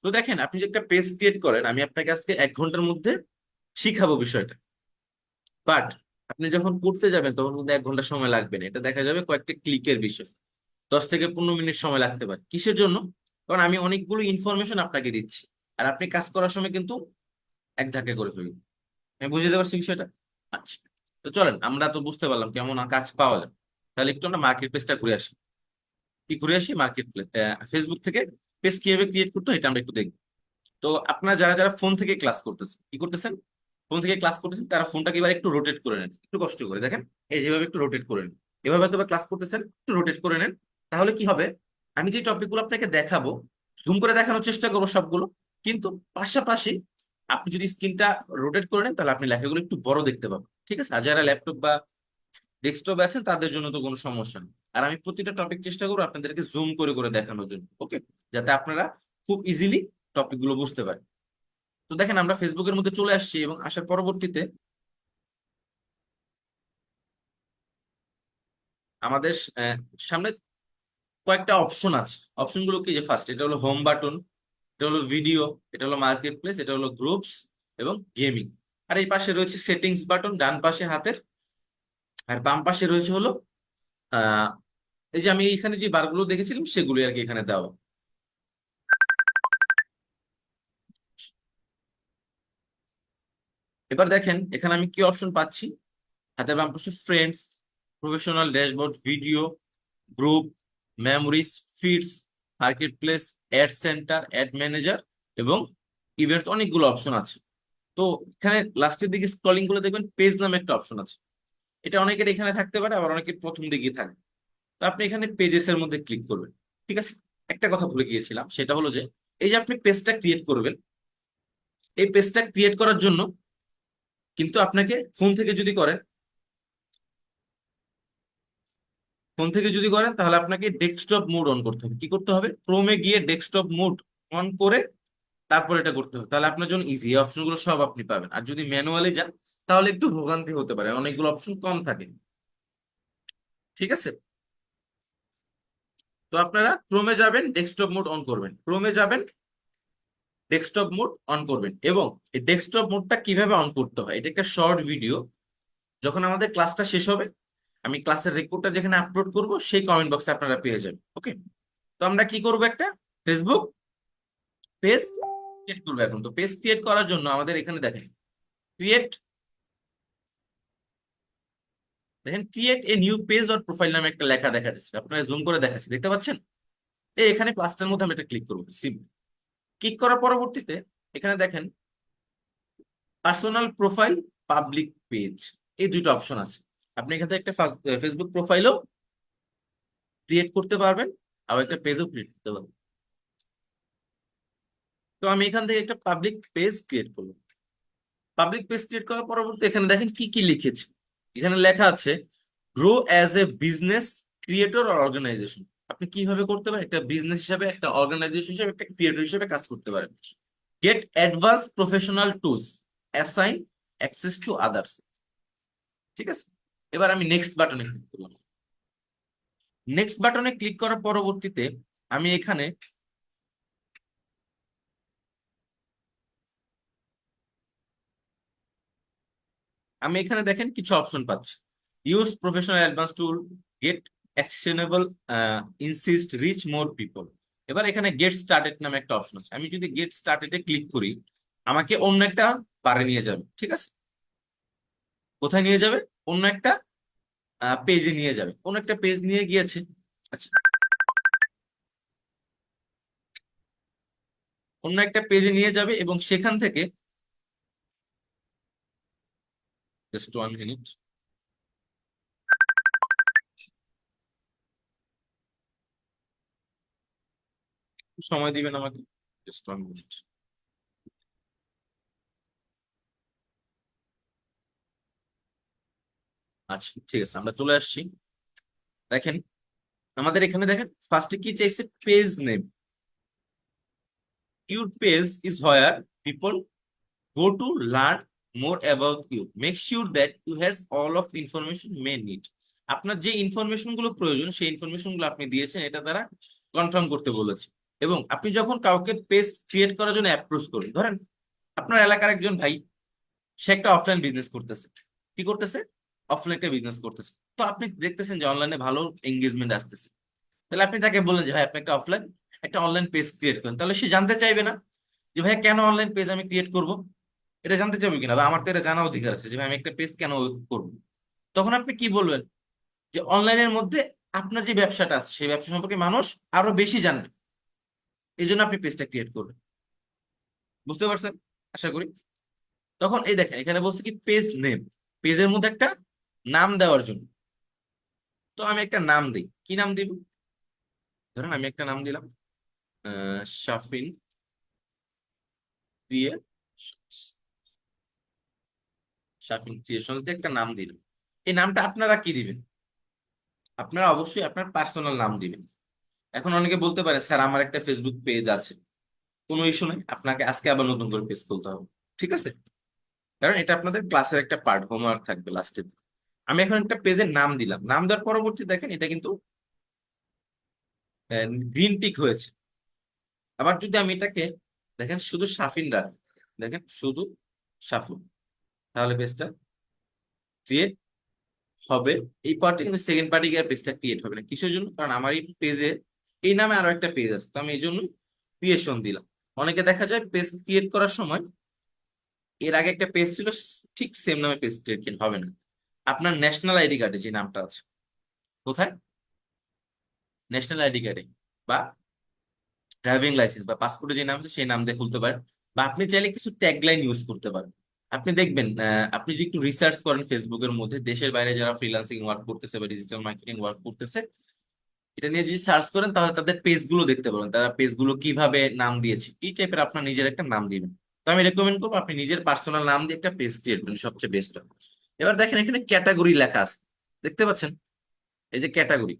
তো দেখেন আপনি যে একটা পেজ ক্রিয়েট করেন, আমি আপনাকে আজকে 1 ঘন্টার মধ্যে শিখাবো বিষয়টা, বাট আপনি যখন করতে যাবেন তখন কিন্তু 1 ঘন্টা সময় লাগবে না, এটা দেখা যাবে কয়েকটা ক্লিকের বিষয়, 10 থেকে 15 মিনিট সময় লাগতে পারে। কিসের জন্য? কারণ আমি অনেকগুলো ইনফরমেশন আপনাকে দিচ্ছি, আর আপনি কাজ করার সময় কিন্তু এক ধাক্কা করে ফেলবেন। আমি বুঝে দিতে পারছি বিষয়টা। আচ্ছা, তো চলেন আমরা তো বুঝতে পারলাম কেমন কাজ পাওয়া যায়, তাহলে একটু আমরা মার্কেট প্লেসটা ঘুরে আসি। কি ঘুরে আসি? মার্কেট প্লেস, ফেসবুক থেকে পেজ কিভাবে ক্রিয়েট করতে হয় এটা আমরা একটু দেখবো। তো আপনারা যারা যারা ফোন থেকে ক্লাস করতেছেন, কি করতেছেন, ফোন থেকে ক্লাস করতেছেন, তারা ফোনটাকে এবার একটু রোটেট করে নেন, একটু কষ্ট করে দেখেন, এই যেভাবে একটু রোটেট করে নেন। এভাবে হয়তো ক্লাস করতেছেন, একটু রোটেট করে নেন। তাহলে কি হবে, আমি যে টপিকগুলো আপনাকে দেখাবো জুম করে দেখানোর চেষ্টা করবো সবগুলো, কিন্তু পাশাপাশি আপনি যদি স্ক্রিনটা রোটেট করে নেন তাহলে আপনি লেখাগুলো একটু বড় দেখতে পাবেন, ঠিক আছে। আর যারা ল্যাপটপ বা ডেস্কটপে আছেন তাদের জন্য তো কোনো সমস্যা নেই। আর আমি প্রতিটা টপিক চেষ্টা করবো আপনাদেরকে জুম করে করে দেখানোর জন্য, ওকে, যাতে আপনারা খুব ইজিলি টপিকগুলো বুঝতে পারেন। তো দেখেন আমরা ফেসবুকের মধ্যে চলে আসছি, এবং আসার পরবর্তীতে আমাদের সামনে কয়েকটা অপশন আছে। অপশনগুলো কি, যে ফার্স্ট এটা হলো হোম বাটন, এটা হলো ভিডিও, এটা হলো মার্কেট প্লেস, এটা হলো গ্রুপস এবং গেমিং। আর এই পাশে রয়েছে সেটিংস বাটন ডান পাশে হাতের, আর বাম পাশে রয়েছে হলো আহ এই যে আমি এখানে যে বারগুলো দেখেছিলাম সেগুলো আর কি এখানে দেওয়া। এবার দেখেন এখানে আমি কি অপশন পাচ্ছি। হাতের বাম পাশে friends, professional dashboard, video, group, memories, feeds, market place, add centre, add manager এবং ইভেন্টস, অনেকগুলো অপশন আছে। তো এখানে লাস্টের দিকে স্ক্রলিং গুলো দেখবেন পেজ নামে একটা অপশন আছে। এটা অনেকের এখানে থাকতে পারে, আবার অনেকের প্রথম দিকে থাকে। তো আপনি এখানে পেজেস এর মধ্যে ক্লিক করবেন। ঠিক আছে, একটা কথা ভুলে গিয়েছিলাম, সেটা হলো যে এই যে আপনি পেজটা ক্রিয়েট করবেন, এই পেজটা ক্রিয়েট করার জন্য কিন্তু আপনাকে ফোন থেকে যদি করেন তাহলে আপনাকে ডেস্কটপ মোড অন করতে হবে। কি করতে হবে? ক্রোমে গিয়ে ডেস্কটপ মোড অন করে তারপর এটা করতে হবে, তাহলে আপনার জন্য ইজি। এই অপশনগুলো সব আপনি পাবেন। আর যদি ম্যানুয়ালি যান তাহলে একটু ভোগান্তি হতে পারে, অনেকগুলো অপশন কম থাকে। ঠিক আছে, তো আপনারা ক্রোমে যাবেন, ডেস্কটপ মোড অন করবেন, ক্রোমে যাবেন, ডেস্কটপ মোড অন করবেন। এবং এই ডেস্কটপ মোডটা কিভাবে অন করতে হয়, এটা একটা শর্ট ভিডিও। যখন আমাদের ক্লাসটা শেষ হবে, আমি ক্লাসের রেকর্ডটা যেখানে আপলোড করব সেই কমেন্ট বক্সে আপনারা পেয়ে যাবেন। ওকে, তো আমরা কি করব, একটা ফেসবুক পেজ ক্রিয়েট করবো। এখন তো পেজ ক্রিয়েট করার জন্য আমাদের এখানে দেখেন ক্রিয়েট দেখেন create a new page or profile নামে একটা লেখা দেখা যাচ্ছে। আপনারা জুম করে দেখাচ্ছি, দেখতে পাচ্ছেন? এই এখানে প্লাসটার মধ্যে আমি এটা ক্লিক করবো। ক্লিক করার পরবর্তীতে এখানে দেখেন পার্সোনাল প্রোফাইল, পাবলিক পেজ, এই দুইটা অপশন আছে। আপনি এখান থেকে একটা ফেসবুক প্রোফাইলও ক্রিয়েট করতে পারবেন, আবার একটা পেজও ক্রিয়েট করতে পারবেন। তো আমি এখান থেকে একটা পাবলিক পেজ ক্রিয়েট করবো। পাবলিক পেজ ক্রিয়েট করার পরবর্তী এখানে দেখেন কি কি লিখেছি। এখানে লেখা আছে grow as a business, creator আর অর্গানাইজেশন। আপনি কিভাবে করতে পারেন, একটা বিজনেস হিসাবে, একটা অর্গানাইজেশন হিসাবে, একটা ক্রিয়েটর হিসেবে কাজ করতে পারেন। Get advance professional tools, assign access to others. ঠিক আছে, এবার আমি নেক্সট বাটনে ক্লিক করলাম। নেক্সট বাটনে ক্লিক করার পরবর্তীতে আমি এখানে দেখেন কিছু অপশন পাচ্ছি। Use professional advance tool, get actionable, insights, reach more people. এবার এখানে গেট স্টার্টেড নামে একটা অপশন আছে। আমি যদি গেট স্টার্টেডে ক্লিক করি আমাকে অন্য একটা বারে নিয়ে যাবে। ঠিক আছে, কোথায় নিয়ে যাবে? অন্য একটা পেজে নিয়ে যাবে, অন্য একটা পেজ নিয়ে গিয়েছে। আচ্ছা, অন্য একটা পেজে নিয়ে যাবে এবং সেখান থেকে জাস্ট 1 মিনিট, সময় দিবেন আমাকে, জাস্ট 1 মিনিট। আচ্ছা ঠিক আছে, আমরা চলে আসছি। দেখেন আমাদের এখানে দেখেন ফার্স্টে কি চাইছে, page name. Your page is where people go to learn more about you. Make sure that you has all of information may need. আপনার যে ইনফরমেশন গুলো প্রয়োজন সেই ইনফরমেশন গুলো আপনি দিয়েছেন, এটা তারা কনফার্ম করতে বলেছে। এবং আপনি যখন কাউকে পেজ ক্রিয়েট করার জন্য অ্যাপ্রোচ করেন, ধরেন আপনার এলাকার একজন ভাই, সে একটা অফলাইন বিজনেস করতেছে। কি করতেছে? অফলাইন একটা বিজনেস করতেছে। তো আপনি দেখতেছেন যে অনলাইনে ভালো এঙ্গেজমেন্ট আসতেছে, তাহলে আপনি তাকে বললেন যে ভাই আপনি একটা অনলাইন পেজ ক্রিয়েট করেন। তাহলে সে জানতে চাইবে না যে ভাই কেন অনলাইন পেজ আমি ক্রিয়েট করব? এটা জানতে চাইবে কিনা, বা আমার তো এটা জানা অধিকার আছে যে ভাই আমি একটা পেজ কেন করবো। তখন আপনি কি বলবেন? যে অনলাইনের মধ্যে আপনার যে ব্যবসাটা আছে সেই ব্যবসা সম্পর্কে মানুষ আরো বেশি জানবে, এই জন্য আপনি পেজটা ক্রিয়েট করবেন। বুঝতে পারছেন আশা করি। তখন এই দেখেন এখানে বলছে কি পেজ নেম, পেজের মধ্যে একটা নাম দেওয়ার জন্য। তো আমি একটা নাম দিই, কি নাম দিব? ধরেন আমি একটা নাম দিলাম শাফিন ক্রিয়েশনস। শাফিন ক্রিয়েশনস দিয়ে একটা নাম দিলাম। এই নামটা আপনারা কি দিবেন? আপনারা অবশ্যই আপনার পার্সোনাল নাম দিবেন। এখন অনেকে বলতে পারে স্যার আমার একটা ফেসবুক পেজ আছে। কোনো ইস্যু নেই, আপনাকে আজকে আবার নতুন করে পেজ খুলতে হবে। ঠিক আছে, কারণ এটা আপনাদের ক্লাসের একটা পার্ট, হোমওয়ার্ক থাকবে লাস্টে। আমি এখন একটা পেজের নাম দিলাম, নাম দেওয়ার পরবর্তী দেখেন এটা কিন্তু গ্রিন টিক হয়েছে। আবার যদি আমি এটাকে দেখেন শুধু সাফিন রাখ, দেখেন শুধু সাফুন, তাহলে পেজটা ক্রিয়েট হবে। এই পার্টে কিন্তু সেকেন্ড পার্টি গিয়ে পেজটা ক্রিয়েট হবে না, কিসের জন্য? কারণ আমার এই পেজে এই নামে আরো একটা পেজ আছে, তো আমি এই জন্য ক্রিয়েশন দিলাম। অনেকে দেখা যায় পেজ ক্রিয়েট করার সময় এর আগে একটা পেজ ছিল, ঠিক সেম নামে পেজ ক্রিয়েট হবে না। আপনার ন্যাশনাল আইডি কার্ডে যে নামটা আছে, কোথায়? ন্যাশনাল আইডি কার্ডে বা ড্রাইভিং লাইসেন্স বা পাসপোর্টে যে নাম আছে সেই নাম দিয়ে খুলতে পারেন। বা আপনি চাইলে কিছু ট্যাগলাইন ইউজ করতে পারেন। আপনি দেখবেন আপনি যদি একটু রিসার্চ করেন ফেসবুকের মধ্যে, দেশের বাইরে যারা ফ্রিল্যান্সিং ওয়ার্ক করতেছে বা ডিজিটাল মার্কেটিং ওয়ার্ক করতেছে, এটা নিয়ে যদি সার্চ করেন তাহলে তাদের পেজ গুলো দেখতে পাবেন, তারা পেজ গুলো কিভাবে নাম দিয়েছে। এই টাইপের আপনার নিজের একটা নাম দিবেন। তো আমি রেকমেন্ড করবো আপনি নিজের পার্সোনাল নাম দিয়ে একটা পেজ ক্রিয়েট করেন, সবচেয়ে বেস্ট হয়। এবার দেখেন এখানে ক্যাটাগরি লেখা আছে, দেখতে পাচ্ছেন? এই যে ক্যাটাগরি,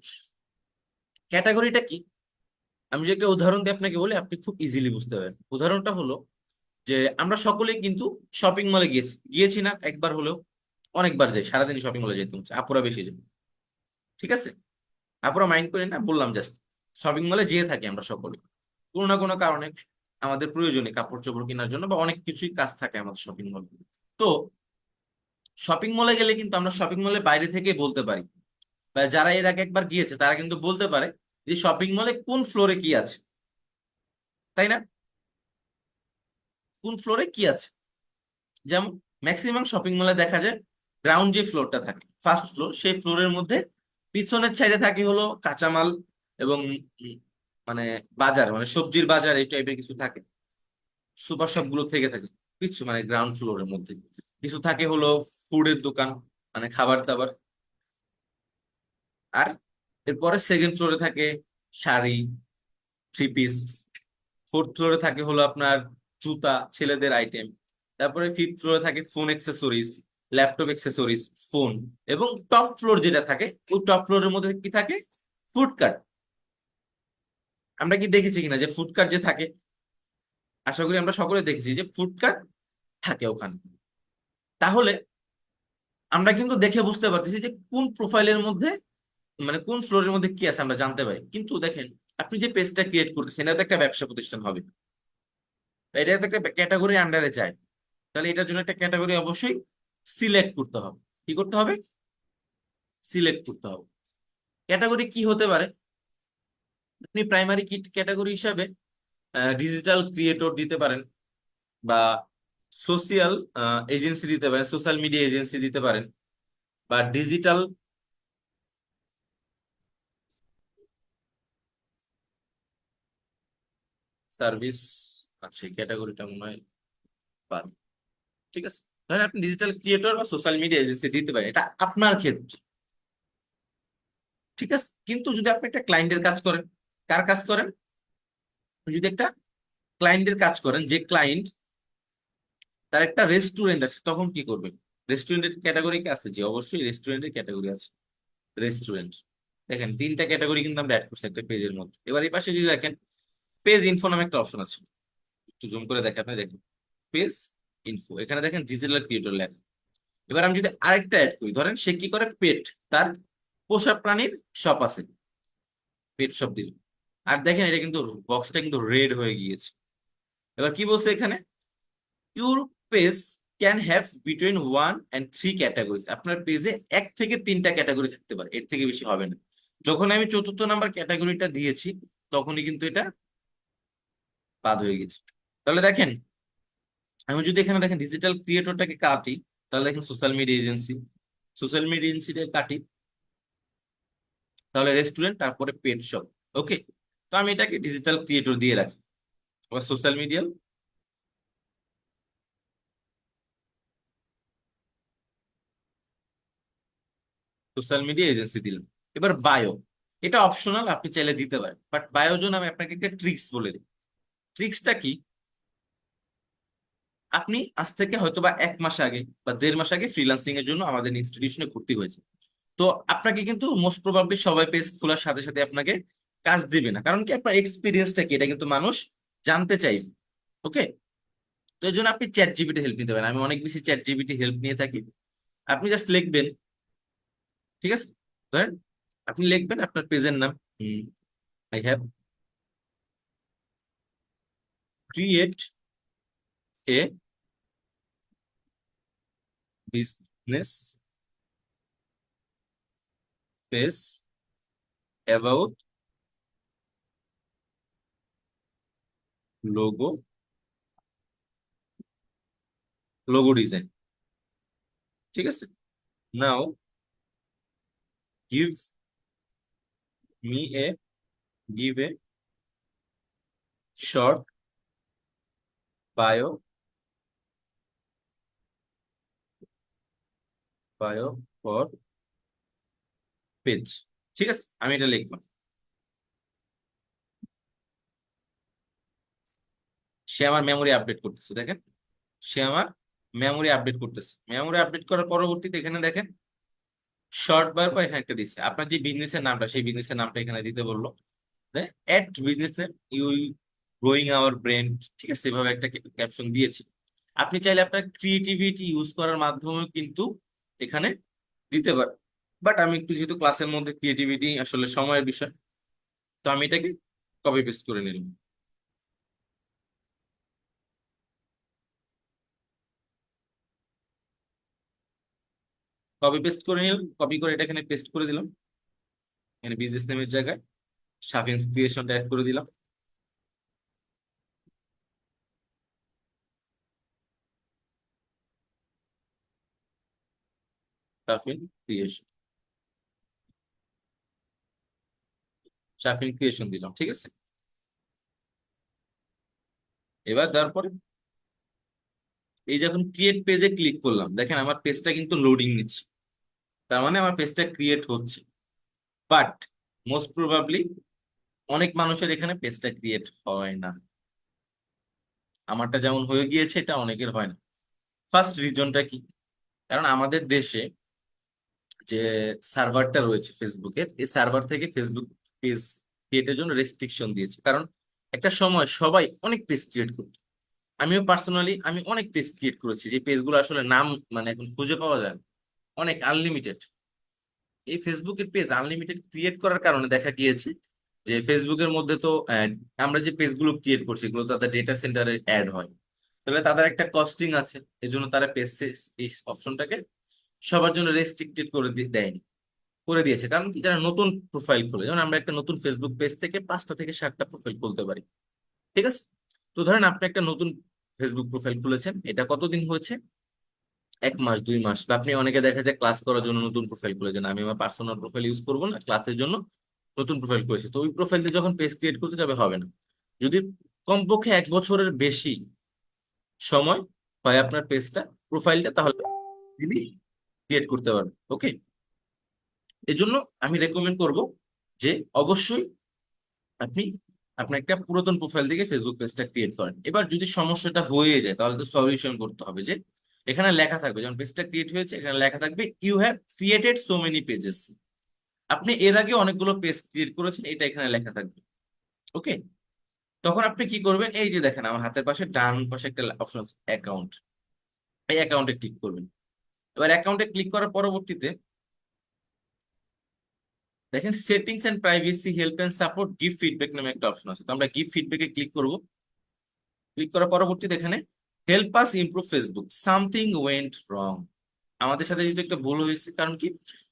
ক্যাটাগরিটা কি? আমি যে একটা উদাহরণ দিয়ে আপনাকে বলি, আপনি খুব ইজিলি বুঝতে পারবেন। উদাহরণটা হলো যে আমরা সকলেই কিন্তু শপিং মলে গিয়েছি, গিয়েছি না একবার হলেও? অনেকবার যাই, সারাদিন শপিং মলে যেতে হচ্ছে, আপুরা বেশি যায়, ঠিক আছে? আপুরা মাইন্ড করেন না, বললাম জাস্ট। শপিং মলে যেয়ে থাকি আমরা সকলে কোনো না কোনো কারণে, আমাদের প্রয়োজনে কাপড় চোপড় কেনার জন্য বা অনেক কিছুই কাজ থাকে আমাদের শপিং মল। তো শপিং মলে গেলে কিন্তু আমরা শপিং মলের বাইরে থেকে বলতে পারি, বা যারা এর আগে একবার গিয়েছে তারা কিন্তু বলতে পারে যে শপিং মলে কোন ফ্লোরে কি আছে, তাই না? কোন ফ্লোরে কি আছে। যেমন ম্যাক্সিমাম শপিং মলে দেখা যায় গ্রাউন্ড যে ফ্লোরটা থাকে, ফার্স্ট ফ্লোর, সেই ফ্লোরের মধ্যে পিছনের সাইডে থাকে হলো কাঁচামাল এবং উম, মানে বাজার, মানে সবজির বাজার, এই টাইপের কিছু থাকে। সুপার শপ গুলো থেকে থাকে কিছু, মানে গ্রাউন্ড ফ্লোরের মধ্যে কিছু থাকে হলো ফুডের দোকান, মানে খাবার দাবার। আর এরপরে সেকেন্ড ফ্লোরে থাকে শাড়ি, থ্রি পিস। ফোর্থ ফ্লোরে থাকে হলো আপনার জুতা, ছেলেদের আইটেম। তারপরে ফিফথ ফ্লোরে থাকে phone accessories, laptop accessories, phone. এবং টপ ফ্লোর যেটা থাকে, ওই টপ ফ্লোরের মধ্যে কি থাকে? Food cart. আমরা কি দেখেছি কিনা যে ফুড কার্ট যে থাকে? আশা করি আমরা সকলে দেখেছি যে ফুড কার্ট থাকে ওখানে। তাহলে আমরা কিন্তু দেখে বুঝতে পারতেছি যে কোন প্রোফাইলের মধ্যে, মানে কোন ফ্লোরের মধ্যে কি আছে আমরা জানতে পারি। কিন্তু দেখেন, আপনি যে পেজটা ক্রিয়েট করতেছেন এটা তো একটা ব্যবসা প্রতিষ্ঠান হবে, এটা তো একটা ক্যাটাগরি আন্ডারে যায়। তাহলে এটার জন্য একটা ক্যাটাগরি অবশ্যই সিলেক্ট করতে হবে। কি করতে হবে? সিলেক্ট করতে হবে। ক্যাটাগরি কি হতে পারে? আপনি প্রাইমারি কিট ক্যাটাগরি হিসাবে ডিজিটাল ক্রিয়েটর দিতে পারেন, বা সোশিয়াল এজেন্সি দিতে পারেন, সোশ্যাল মিডিয়া এজেন্সি দিতে পারেন, বা ডিজিটাল সার্ভিস। আচ্ছা, এই ক্যাটাগরিটা মনে হয় পারেন, ঠিক আছে। ধরেন আপনি ডিজিটাল ক্রিয়েটর বা সোশ্যাল মিডিয়া এজেন্সি দিতে পারেন, এটা আপনার ক্ষেত্রে, ঠিক আছে। কিন্তু যদি আপনি একটা ক্লায়েন্টের কাজ করেন, কার কাজ করেন? যদি একটা ক্লায়েন্টের কাজ করেন, যে ক্লায়েন্ট তার একটা রেস্টুরেন্ট আছে, তখন কি করবেন? রেস্টুরেন্টের ক্যাটাগরি কি আছে? যে অবশ্যই রেস্টুরেন্টের ক্যাটাগরি আছে। রেস্টুরেন্ট, দেখেন তিনটা ক্যাটাগরি কিন্তু আমরা অ্যাড করছি একটা পেজের মধ্যে। এবার এই পাশে যদি দেখেন পেজ ইনফো নামে একটা অপশন আছে, একটু জুম করে দেখেন, আপনি দেখেন পেজ ইনফো, এখানে দেখেন ডিজিটাল ক্রিয়েটর লেখা। এবার আমি যদি আরেকটা অ্যাড করি, ধরেন সে কি করে, পেট, তার পোষা প্রাণীর শপ আছে, পেট শপ দিল। আর দেখেন এটা কিন্তু বক্সটা কিন্তু রেড হয়ে গিয়েছে। এবার কি বলছে এখানে? Your page can have between 1 and 3 categories. আপনার পেজে 1 থেকে 3টা ক্যাটাগরি থাকতে পারে, এর থেকে বেশি হবে না। যখন আমি চতুর্থ নাম্বার ক্যাটাগরিটা দিয়েছি, তখনই কিন্তু এটা বাদ হয়ে গেছে। তাহলে দেখেন, আমি যদি এখানে দেখেন ডিজিটাল ক্রিয়েটরটাকে কাটি, তাহলে দেখেন social media agency, social media এজেন্সিটা কাটি, তাহলে রেস্টুরেন্ট, তারপরে পেট শপ। ওকে, তো আমি এটাকে ডিজিটাল ক্রিয়েটর দিয়ে রাখি। আবার social media, social media agency দিলাম। এবার বায়ো, এটা অপশনাল, আপনি চাইলে দিতে পারেন, বাট বায়োর জন্য আমি আপনাকে একটা ট্রিক্স বলে দিই। ট্রিক্সটা কি? আপনি আজ থেকে হয়তো বা 1 মাস আগে বা 1.5 মাস আগে ফ্রিল্যান্সিং এর জন্য আমাদের ইনস্টিটিউশনে ভর্তি হয়েছে। তো আপনাকে কিন্তু মোস্ট প্রবাবলি সবাই পেজ খোলার সাথে সাথে আপনাকে কাজ দিবে না, কারণ কি আপনার এক্সপিরিয়েন্সটা কি এটা কিন্তু মানুষ জানতে চাইবে। ওকে, তো এই জন্য আপনি চ্যাট জিপিটি হেল্প নিতে পারেন, আমি অনেক বেশি চ্যাট জিপিটি হেল্প নিয়ে থাকি। আপনি জাস্ট লিখবেন, ঠিক আছে? ধরেন আপনি লিখবেন আপনার পেজের নাম, I have create a business page about logo logo design. ঠিক আছে, now give me a give a short bio bio for page. ঠিক আছে, আমি এটা লিখবো। সে আমার মেমোরি আপডেট করতেছে, দেখেন সে আমার মেমোরি আপডেট করতেছে। মেমোরি আপডেট করার পরবর্তীতে এখানে দেখেন শর্ট বায়োর পর এখানে একটা দিচ্ছে আপনার যে বিজনেসের নামটা, সেই বিজনেসের নামটা এখানে দিতে বললো। At business name you growing our brain. ঠিক আছে, এভাবে একটা ক্যাপশন দিয়েছি। আপনি চাইলে আপনার ক্রিয়েটিভিটি ইউজ করার মাধ্যমে কিন্তু এখানে দিতে পারেন। বাট আমি একটু, যেহেতু ক্লাসের মধ্যে ক্রিয়েটিভিটি আসলে সময়ের বিষয়, তো আমি এটাকে কপি পেস্ট করে নিলাম। কপি পেস্ট করে নিলাম, কপি করে এটা এখানে পেস্ট করে দিলাম। এখানে বিজনেস নেমের জায়গায় সাফিন্স ক্রিয়েশনটা অ্যাড করে দিলাম। সাফিন ক্রিয়েশন, সাফিন ক্রিয়েশন দিলাম। ঠিক আছে, এবার দেওয়ার পরে এই যখন ক্রিয়েট পেজে ক্লিক করলাম, দেখেন আমার পেজটা কিন্তু লোডিং নিচ্ছে, তার মানে আমার পেজটা ক্রিয়েট হচ্ছে। বাট মোস্ট প্রবাবলি অনেক মানুষের এখানে পেজটা ক্রিয়েট হয় না। আমারটা যেমন হয়ে গিয়েছে, এটা অনেকের হয় না। ফার্স্ট রিজনটা কি? কারণ আমাদের দেশে যে সার্ভারটা রয়েছে ফেসবুকের, এই সার্ভার থেকে ফেসবুক পেজ ক্রিয়েটের জন্য রেস্ট্রিকশন দিয়েছে। কারণ একটা সময় সবাই অনেক পেজ ক্রিয়েট করতো। আমিও পার্সোনালি আমি অনেক পেজ ক্রিয়েট করেছি, যে পেজগুলো আসলে নাম মানে এখন খুঁজে পাওয়া যায় না, অনেক আনলিমিটেড। এই ফেসবুকের পেজ আনলিমিটেড ক্রিয়েট করার কারণে দেখা গিয়েছে যে ফেসবুকের মধ্যে তো আমরা যে পেজগুলো ক্রিয়েট করছি, এগুলো তাদের ডেটা সেন্টারে অ্যাড হয়। তাহলে তাদের একটা কস্টিং আছে, এজন্য তারা পেজ এই অপশনটাকে সবার জন্য রেস্ট্রিক্টেড করে দেয়নি, করে দিয়েছে। কারণ কি, যারা নতুন প্রোফাইল খোলে, যেমন আমরা একটা নতুন ফেসবুক পেজ থেকে 5টা থেকে 7টা প্রোফাইল খুলতে পারি। ঠিক আছে, তো ধরেন আপনি একটা নতুন ফেসবুক প্রোফাইল খুলেছেন, এটা কতদিন হয়েছে, 1 মাস 2 মাস, বা আপনি অনেকে দেখা যায় ক্লাস করার জন্য নতুন প্রোফাইল খুলেছেন, আমি আমার পার্সোনাল প্রোফাইল ইউজ করবো না, ক্লাসের জন্য নতুন প্রোফাইল করেছি, তো ওই প্রোফাইল দিয়ে যখন পেজ ক্রিয়েট করতে যাবে হবে না। যদি কমপক্ষে 1 বছরের বেশি সময় হয় আপনার পেজটা, প্রোফাইলটা, তাহলে ক্রিয়েট করতে পারবে। ওকে, এই জন্য আমি রেকমেন্ড করব যে অবশ্যই আপনি আপনার একটা পুরাতন প্রোফাইল থেকে ফেসবুক পেজটা ক্রিয়েট করেন। এবার যদি সমস্যাটা হয়ে যায়, তাহলে তো সলিউশন করতে হবে। যে এখানে লেখা থাকবে, যখন পেজটা ক্রিয়েট হয়েছে এখানে লেখা থাকবে you have created so many pages. আপনি এর আগে অনেকগুলো পেজ ক্রিয়েট করেছেন, এটা এখানে লেখা থাকবে। ওকে, তখন আপনি কি করবেন, এই যে দেখেন আমার হাতের পাশে ডান পাশে একটা অপশন আছে অ্যাকাউন্ট, এই অ্যাকাউন্টে ক্লিক করবেন। এবার অ্যাকাউন্টে ক্লিক করার পরবর্তীতে দেখেন settings and privacy help and support give feedback নামে একটা অপশন আছে, তো আমরা গিভ ফিডব্যাকে ক্লিক করব। ক্লিক করার পরবর্তীতে এখানে help us improve Facebook something went wrong. আমাদের সাথে যেহেতু একটা ভুল হয়েছে, কারণ কি,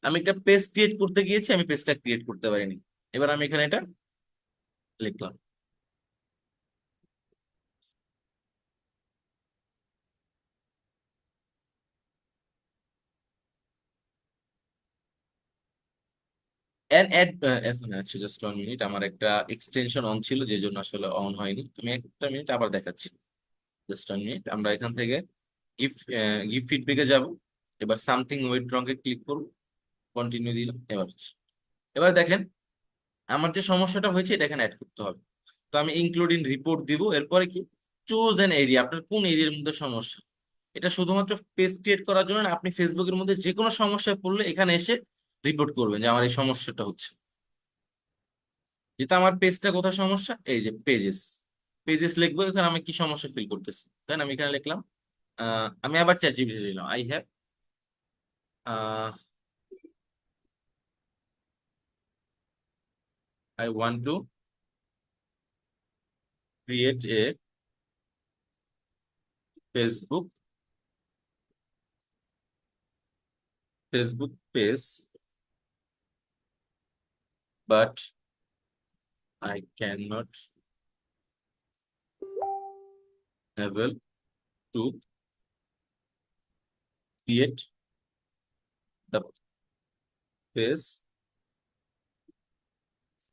আমি একটা পেজ ক্রিয়েট করতে গিয়েছি, আমি পেজটা ক্রিয়েট করতে পারিনি। এবার আমি এখানে এটা লিখলাম। এন্ড অ্যাড, এখন আছে জাস্ট 1 মিনিট, আমার একটা এক্সটেনশন অন ছিল যে জন্য আসলে অন হয়নি। আমি একটা মিনিট আবার দেখাচ্ছি, জাস্ট 1 মিনিট। আমরা এখান থেকে গিভ গিভ ফিডব্যাকে যাব। এবার সামথিং ওয়েন্ট রং এ ক্লিক করব, কন্টিনিউ দিলাম। এবার দেখেন আমার যে সমস্যাটা হয়েছে এটা এখানে অ্যাড করতে হবে। তো আমি ইনক্লুডিং রিপোর্ট দিব। এরপরে কি, চুজ এন এরিয়া, আপনার কোন এরিয়ার মধ্যে সমস্যা। এটা শুধুমাত্র পেজ ক্রিয়েট করার জন্য না, আপনি ফেসবুকের মধ্যে যে কোনো সমস্যায় পড়লে এখানে এসে রিপোর্ট করবেন যে আমার এই সমস্যাটা হচ্ছে। যেটা আমার পেজটা কোথায় সমস্যা, এই যে পেজেস, পেজেস লিখবো। এখানে আমি কি সমস্যা ফিল করতেছি, তাই না, আমি এখানে লিখলাম। আমি আবার চ্যাট জিপিটি দিলাম, I have I want to create a Facebook Facebook page, but I can not able to create the page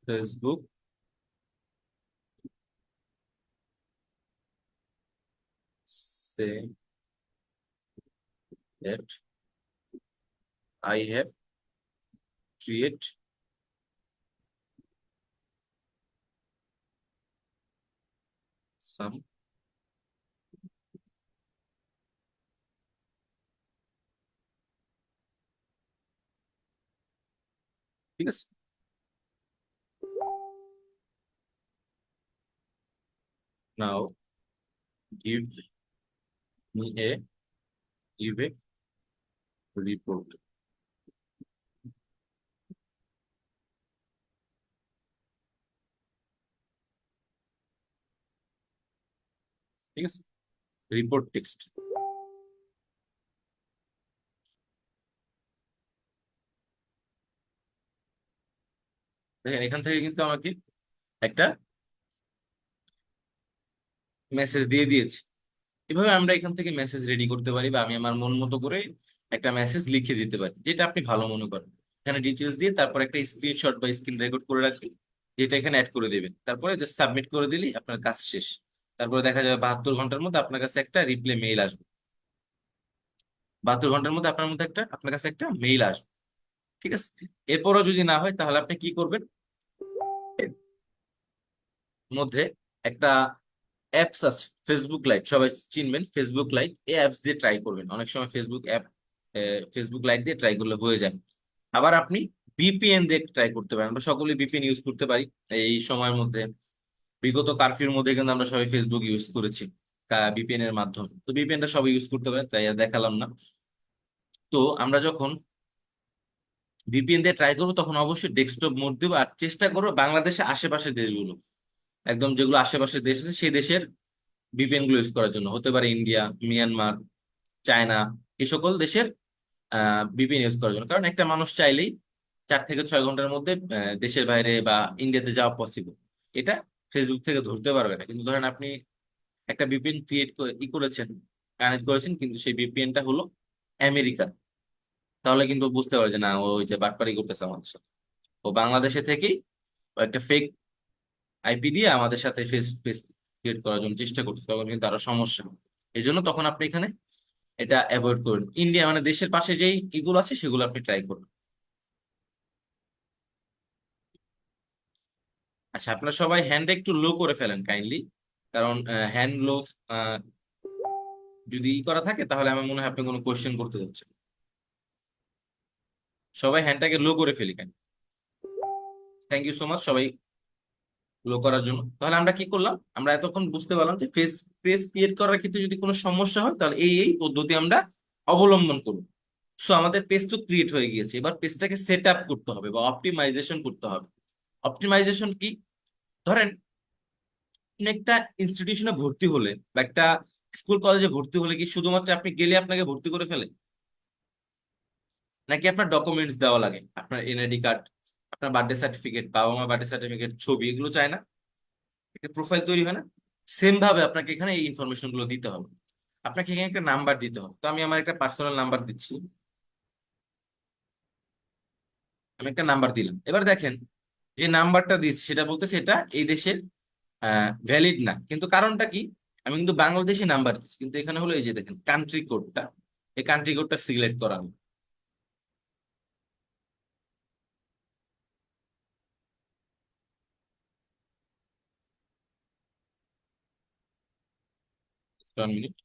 Facebook say that I have create some ঠিক আছে। Now give me a give a report। ঠিক আছে, রিপোর্ট টেক্সট। দেখেন এখান থেকে কিন্তু আমাকে একটা মেসেজ দিয়ে দিয়েছে। এভাবে আমরা এখান থেকে মেসেজ রেডি করতে পারি, বা আমি আমার মন মতো করে একটা মেসেজ লিখে দিতে পারি, যেটা আপনি ভালো মনে করেন। এখানে ডিটেলস দিয়ে তারপর একটা স্ক্রিনশট বা স্ক্রিন রেকর্ড করে রাখবেন, যেটা এখানে অ্যাড করে দেবেন, তারপরে জাস্ট সাবমিট করে দিলেই আপনার কাজ শেষ। তারপরে দেখা যাবে 72 ঘন্টার মধ্যে আপনার কাছে একটা রিপ্লাই মেইল আসবে। 72 ঘন্টার মধ্যে আপনার কাছে একটা মেইল আসবে। ঠিক আছে, এরপরও যদি না হয় তাহলে আপনি কি করবেন, এর মধ্যে একটা অ্যাপস আছে ফেসবুক লাইট, সবাই চিনবেন ফেসবুক লাইট। এই অ্যাপস দিয়ে ট্রাই করবেন, অনেক সময় ফেসবুক লাইট দিয়ে ট্রাই করলে হয়ে যায়। আবার আপনি ভিপিএন দিয়ে ট্রাই করতে পারেন, আমরা সকলে ভিপিএন ইউজ করতে পারি এই সময়ের মধ্যে। বিগত কারফিউর মধ্যে কিন্তু আমরা সবাই ফেসবুক ইউজ করেছি ভিপিএন এর মাধ্যমে, তো ভিপিএনটা সবাই ইউজ করতে পারে, তাই আর দেখালাম না। তো আমরা যখন ভিপিএন দিয়ে ট্রাই করবো তখন অবশ্যই ডেস্কটপ মোড দেবো, আর চেষ্টা করবো বাংলাদেশের আশেপাশের দেশগুলো, একদম যেগুলো আশেপাশের দেশ আছে সেই দেশের ভিপিএন গুলো ইউজ করার জন্য। হতে পারে ইন্ডিয়া, মিয়ানমার, চায়না, এই সকল দেশের ভিপিএন ইউজ করার জন্য। কারণ একটা মানুষ চাইলেই 4 থেকে 6 ঘন্টার মধ্যে দেশের বাইরে বা ইন্ডিয়াতে যাওয়া পসিবল। এটা ফেসবুক থেকে ধরতে পারবে না। কিন্তু ধরেন আপনি একটা ভিপিএন ক্রিয়েট করে করেছেন, কানেক্ট করেছেন, কিন্তু সেই ভিপিএনটা হলো আমেরিকার, তাহলে কিন্তু ও বুঝতে পারবে যে না, ও ওই যে বাটপারি করতেছে আমাদের সাথে। ও বাংলাদেশে থেকেই ও একটা ফেক আইপি দিয়ে আমাদের সাথে ফেস ফেস ক্রিয়েট করার জন্য চেষ্টা করছে, তখন কিন্তু আরো সমস্যা। এই জন্য তখন আপনি এখানে এটা অ্যাভয়েড করুন। ইন্ডিয়া মানে দেশের পাশে যেই এগুলো আছে সেগুলো আপনি ট্রাই করুন। আচ্ছা, আপনারা সবাই হ্যান্ড একটু লো করে ফেলেন কাইন্ডলি, কারণ হ্যান্ড লো যদি করা থাকে তাহলে আমার মনে হয় আপনি কোনো কোশ্চেন করতে যাচ্ছেন। সবাই হ্যান্ডটাকে লো করে ফেলি কেন। থ্যাংক ইউ সো মাচ সবাই লো করার জন্য। তাহলে আমরা কি করলাম, আমরা এতক্ষণ বুঝতে পারলাম যে পেজ ক্রিয়েট করার ক্ষেত্রে যদি কোনো সমস্যা হয় তাহলে এই এই পদ্ধতি আমরা অবলম্বন করব। সো আমাদের পেজ তো ক্রিয়েট হয়ে গিয়েছে, এবার পেজটাকে সেট আপ করতে হবে বা অপটিমাইজেশন করতে হবে। অপটিমাইজেশন কি, ধরেন আপনি একটা ইনস্টিটিউশনে ভর্তি হলে বা একটা স্কুল কলেজে ভর্তি হলে কি শুধুমাত্র আপনি গেলে আপনাকে ভর্তি করে ফেলে, নাকি আপনার ডকুমেন্টস দেওয়া লাগে, আপনার এনআইডি কার্ড, আপনার বার্থডে সার্টিফিকেট, বাবা মা বার্থডে সার্টিফিকেট, ছবি, এগুলো চায় না? একটা প্রোফাইল তৈরি হয় না? সেম ভাবে আপনাকে এখানে এই ইনফরমেশন গুলো দিতে হবে। আপনাকে এখানে একটা নাম্বার দিতে হবে। তো আমি আমার একটা পার্সোনাল নাম্বার দিচ্ছি, আমি একটা নাম্বার দিলাম। এবার দেখেন যে নাম্বারটা দিচ্ছি সেটা বলতেছে এটা এই দেশের ভ্যালিড না, কিন্তু কারণটা কি, আমি কিন্তু বাংলাদেশি নাম্বার দিচ্ছি, কিন্তু এখানে হলো এই যে দেখেন কান্ট্রি কোডটা, এই কান্ট্রি কোডটা সিলেক্ট করা হবে। ওয়ান মিনিট,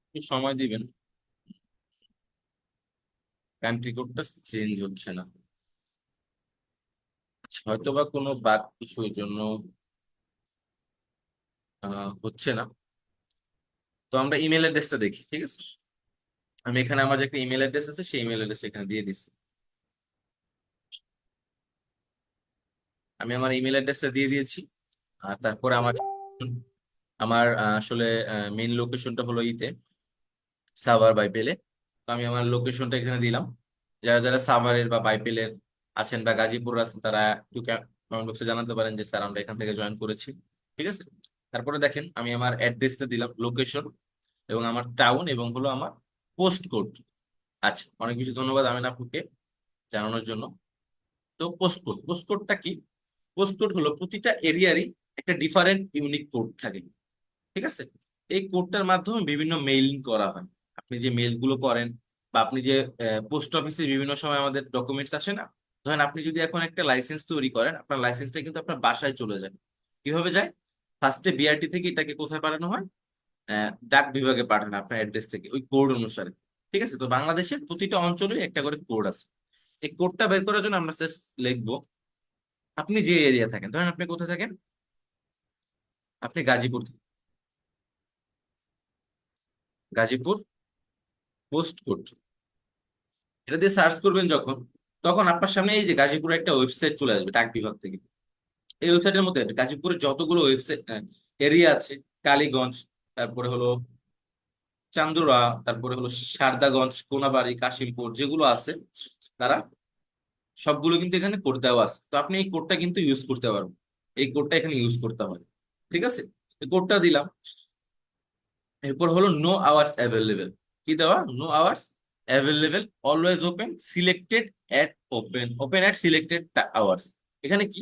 একটু সময় দিবেন, কান্ট্রি কোডটা চেঞ্জ হচ্ছে না। আচ্ছা, হয়তো বা কোনো বাগ কিছুর জন্য হচ্ছে না। তো আমরা ইমেল অ্যাড্রেসটা দেখি, ঠিক আছে। আমি এখানে আমার যে একটা ইমেল অ্যাড্রেস আছে সেই ইমেল অ্যাড্রেস এখানে দিয়ে দিচ্ছি। আমি আমার ইমেল অ্যাড্রেসটা দিয়ে দিয়েছি। আর তারপরে আমার আমার আসলে মেইন লোকেশনটা হলো ইতে সাভার বাইপেলে। তো আমি আমার লোকেশনটা এখানে দিলাম। যারা যারা সাভারের বা বাইপেলের আছেন বা গাজীপুর আছেন তারা একটু কমেন্ট বক্সে জানাতে পারেন যে স্যার আমরা এখান থেকে জয়েন করেছি। ঠিক আছে। তারপরে দেখেন আমি আমার অ্যাড্রেসটা দিলাম, লোকেশন এবং আমার টাউন এবং হলো আমার পোস্ট কোড। আচ্ছা, অনেক বেশি ধন্যবাদ আমিন আপুকে জানানোর জন্য। তো পোস্ট কোড, পোস্ট কোডটা কি? পোস্ট কোড হলো প্রতিটা এরিয়ারই একটা ডিফারেন্ট ইউনিক কোড থাকে। ঠিক আছে। এই কোডটার মাধ্যমে বিভিন্ন মেইলিং করা হয়। আপনি যে মেইল গুলো করেন বা আপনি যে পোস্ট অফিসে বিভিন্ন সময় আমাদের ডকুমেন্টস আসে না, ধরেন আপনি যদি এখন একটা লাইসেন্স তৈরি করেন, আপনার লাইসেন্সটা কিন্তু আপনার বাসায় চলে যায়। কিভাবে যায়? ফার্স্টে বিআরটি থেকে এটাকে কোথায় পাঠানো হয়? ডাক বিভাগে পাঠানো হয় আপনার অ্যাড্রেস থেকে ওই কোড অনুসারে। ঠিক আছে। তো বাংলাদেশের প্রতিটা অঞ্চলে একটা করে কোড আছে। এই কোডটা বের করার জন্য আমরা জাস্ট লিখবো আপনি যে এরিয়া থাকেন, ধরেন আপনি কোথায় থাকেন, আপনি গাজীপুর থাকেন। গাজীপুর পোস্ট কোড, এটা দিয়ে সার্চ করবেন যখন, তখন আপনার সামনে এই যে গাজীপুরের একটা ওয়েবসাইট চলে আসবে ডাক বিভাগ থেকে। এই ওয়েবসাইটের মধ্যে গাজীপুরের যতগুলো ওয়েবসাইট এরিয়া আছে, কালীগঞ্জ, তারপরে হলো চান্দুরা, তারপরে হলো সারদাগঞ্জ, কোনাবাড়ি, কাশিমপুর যেগুলো আছে, তারা সবগুলো কিন্তু এখানে কোড দেওয়া আছে। তো আপনি এই কোডটা কিন্তু ইউজ করতে পারবেন। এই কোডটা এখানে ইউজ করতে হয়। ঠিক আছে। এই কোডটা দিলাম। এরপর হলো নো আওয়ার্স অ্যাভেলেবেল। কি দেওয়া? No hours available, always open, selected at open, open at selected hours. এখানে কি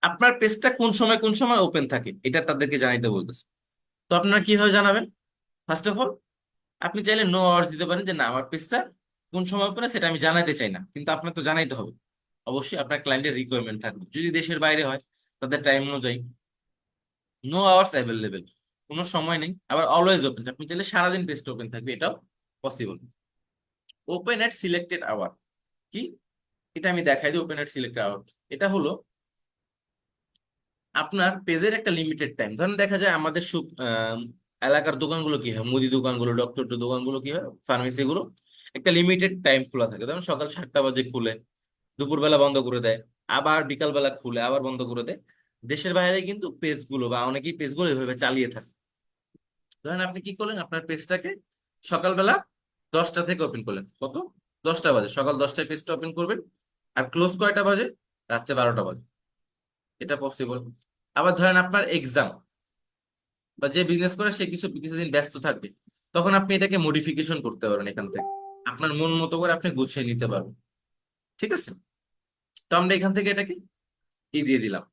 আপনার পেজটা কোন সময় ওপেন থাকে এটা তাদেরকে জানাইতে বলতেছে। তো আপনারা কিভাবে জানাবেন? ফার্স্ট অফ অল আপনি চাইলে নো আওয়ার্স দিতে পারেন যে না আমার পেজটা কোন সময় ওপেন সেটা আমি জানাইতে চাই না, কিন্তু আপনার তো জানাইতে হবে। অবশ্যই আপনার ক্লায়েন্টের রিকোয়ারমেন্ট থাকবে, যদি দেশের বাইরে হয় তাদের টাইম অনুযায়ী। নো আওয়ার্স অ্যাভেলেবেল, কোনো সময় নেই। আবার অলওয়েজ ওপেন, আপনি চাইলে সারাদিন পেজটা ওপেন থাকবে, এটাও possible. Open at selected hour কি? এটা আমি দেখাই দিই। ওপেন এট সিলেক্টেড আওয়ার এটা হলো আপনার পেজের একটা লিমিটেড টাইম। ধরেন দেখা যায় আমাদের এলাকার দোকানগুলো কি হয়, মুদি দোকানগুলো, ডক্টর দোকানগুলো কি হয়, ফার্মেসি গুলো একটা লিমিটেড টাইম খোলা থাকে। ধরেন সকাল 7টা বাজে খুলে, দুপুরবেলা বন্ধ করে দেয়, আবার বিকালবেলা খুলে আবার বন্ধ করে দেয়। দেশের বাইরে কিন্তু পেজগুলো বা অনেকেই পেজগুলো এভাবে চালিয়ে থাকে। ধরেন আপনি কি করলেন, আপনার পেজটাকে সকালবেলা 10টা থেকে ওপেন করলেন, কত? 10টা বাজে, সকাল 10টায় পেজটা ওপেন করবেন। আর ক্লোজ কয়টা বাজে? রাত্রে 12টা বাজে। এটা পসিবল। আবার ধরেন আপনার এক্সাম বা যে বিজনেস করে সে কিছুদিন ব্যস্ত থাকবে, তখন আপনি এটাকে মডিফিকেশন করতে পারেন এখান থেকে, আপনার মন মতো করে আপনি গুছিয়ে নিতে পারবেন। ঠিক আছে। তো আমরা এখান থেকে এটাকে দিয়ে দিলাম,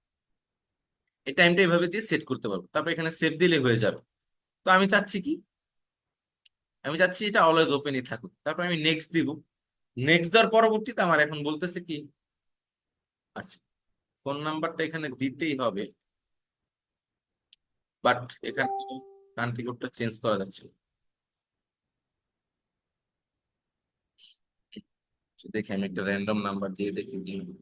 এই টাইমটা এইভাবে দিয়ে সেট করতে পারবো। তারপর এখানে সেভ দিলে হয়ে যাবে। তো আমি চাচ্ছি কি, আমি চাচ্ছি এটা অলওয়েজ ওপেনই থাকুক। তারপর আমি নেক্সট দিব। নেক্সট দেওয়ার পরবর্তীতে আমার এখন বলতেছে কি, আচ্ছা ফোন নাম্বারটা এখানে দিতেই হবে, বাট এখানে কান্ট্রি কোডটা চেঞ্জ করা যাচ্ছে না। দেখি আমি একটা র্যান্ডম নাম্বার দিয়ে দেখি কি হয়।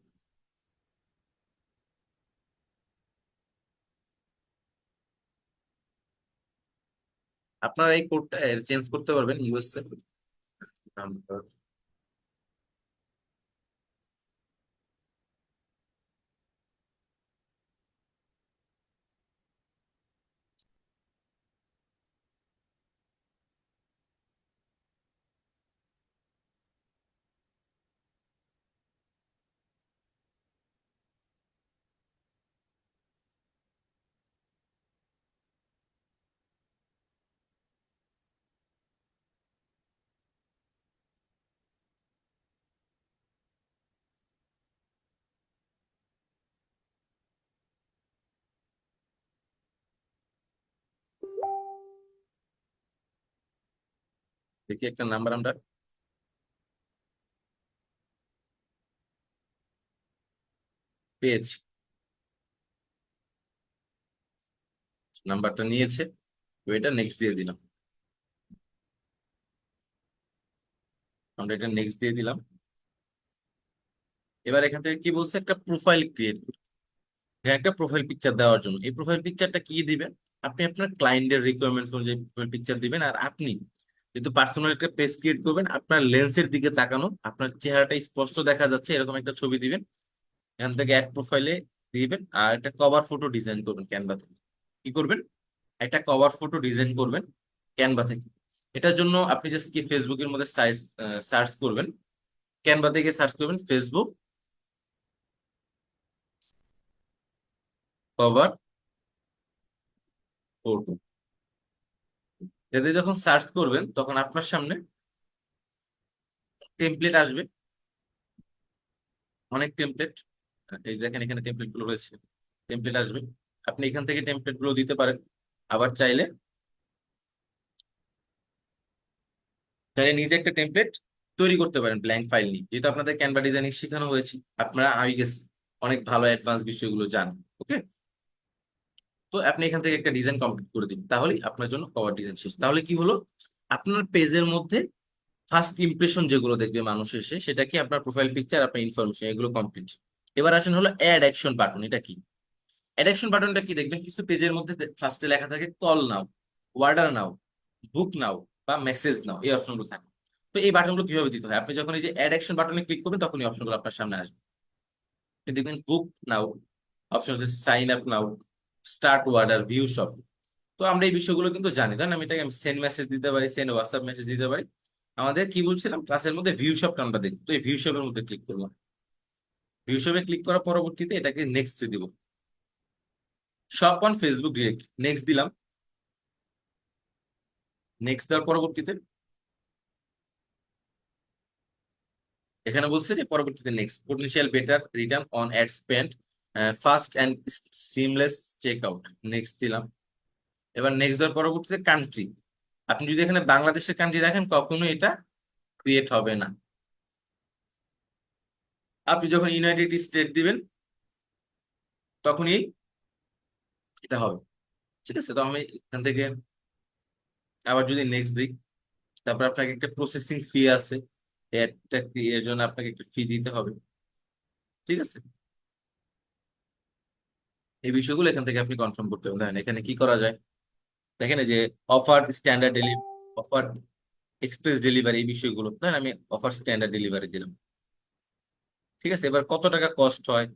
আপনারা এই কোডটা চেঞ্জ করতে পারবেন ইউএসএ নাম্বার। দেখি একটা নাম্বার আমরা পেয়েছি, নাম্বারটা নিয়েছে। তো এটা নেক্সট দিয়ে দিলাম। আমরা এটা নেক্সট দিয়ে দিলাম। এবার এখান থেকে কি বলছে, একটা প্রোফাইল ক্রিয়েট, একটা প্রোফাইল পিকচার দেওয়ার জন্য। এই প্রোফাইল পিকচারটা কি দিবেন? আপনি আপনার ক্লায়েন্টের রিকোয়ারমেন্টস অনুযায়ী প্রোফাইল পিকচার দিবেন। আর আপনি যেহেতু পার্সোনাল একটা পেজ ক্রিয়েট করবেন, আপনার লেন্সের দিকে তাকানো, আপনার চেহারাটা স্পষ্ট দেখা যাচ্ছে এরকম একটা ছবি দিবেন। এখান থেকে অ্যাড প্রোফাইলে দিবেন, আর একটা কভার ফটো ডিজাইন করবেন ক্যানভা থেকে। কি করবেন? একটা কভার ফটো ডিজাইন করবেন ক্যানভা থেকে। এটার জন্য আপনি জাস্ট কি ফেসবুকের মধ্যে সার্চ সার্চ করবেন, ক্যানভা থেকে সার্চ করবেন ফেসবুক কভার ফটো। এতে যখন সার্চ করবেন তখন আপনার সামনে টেমপ্লেট আসবে, অনেক টেমপ্লেট। এই দেখেন এখানে টেমপ্লেট গুলো রয়েছে, টেমপ্লেট আসবে। আপনি এখান থেকে টেমপ্লেট গুলো দিতে পারেন। আবার চাইলে চাইলে নিজে একটা টেমপ্লেট তৈরি করতে পারেন ব্ল্যাঙ্ক ফাইল নিয়ে, যেহেতু আপনাদের ক্যানভা ডিজাইনিং শেখানো হয়েছে, আপনারা আই গেস অনেক ভালো অ্যাডভান্স বিষয়গুলো জানেন। ওকে, তো আপনি এখান থেকে একটা ডিজাইন কমপ্লিট করে দিন, তাহলেই আপনার জন্য কভার ডিজাইন শেষ। তাহলে কি হলো, আপনার পেজের মধ্যে ফার্স্ট ইমপ্রেশন যেগুলো দেখবে মানুষ এসে, সেটা কি আপনার প্রোফাইল পিকচার, আপনার ইনফরমেশন, এগুলো কমপ্লিট। এবার আসেন হলো অ্যাড অ্যাকশন বাটন। এটা কি? অ্যাড অ্যাকশন বাটনটা কি, দেখবেন কিছু পেজের মধ্যে ফার্স্টে লেখা থাকে কল নাও, অর্ডার নাও, বুক নাও, বা মেসেজ নাও, এই অপশনগুলো থাকে। তো এই বাটনগুলো কিভাবে দিতে হয়, আপনি যখন এই যে অ্যাড অ্যাকশন বাটনে ক্লিক করবেন তখন এই অপশনগুলো আপনার সামনে আসবে। আপনি দেখবেন বুক নাও, অপশন হচ্ছে sign up now, start order, view shop. তো আমরা এই বিষয়গুলো কিন্তু জানি, তাই না? আমি এটাকে সেন্ড মেসেজ দিতে পারি, সেন্ড হোয়াটসঅ্যাপ মেসেজ দিতে পারি। আমাদের কি বলছিলাম ক্লাসের মধ্যে, ভিউ শপটা আমরা দেখবো, তো এই ভিউ শপের মধ্যে ক্লিক করলাম। ভিউ শপে ক্লিক করার পরবর্তীতে এটাকে নেক্সট দিব, shop on Facebook direct, next দিলাম। নেক্সট দেওয়ার পরবর্তীতে এখানে বলছে যে পরবর্তীতে next potential better return on ad spend, fast and seamless check out, next দিলাম। এবার নেক্সট দেওয়ার পরবর্তীতে কান্ট্রি, আপনি যদি এখানে বাংলাদেশের কান্ট্রি রাখেন কখনো এটা ক্রিয়েট হবে না। আপনি যখন ইউনাইটেড স্টেট দিবেন তখনই এটা হবে। ঠিক আছে, তো আমি এখান থেকে আবার যদি নেক্সট দিই, তারপর আপনাকে একটা প্রসেসিং ফি আছে, একটা এর জন্য আপনাকে একটা ফি দিতে হবে। ঠিক আছে, এই বিষয়গুলো এখান থেকে আপনি কনফার্ম করতে হবে। দেখেন এখানে কি করা যায়, দেখেন এই যে offer standard delivery, offer express delivery, এই বিষয়গুলো ধরেন আমি অফার স্ট্যান্ডার্ড ডেলিভারি দিলাম। ঠিক আছে, এবার কত টাকা কস্ট হয়,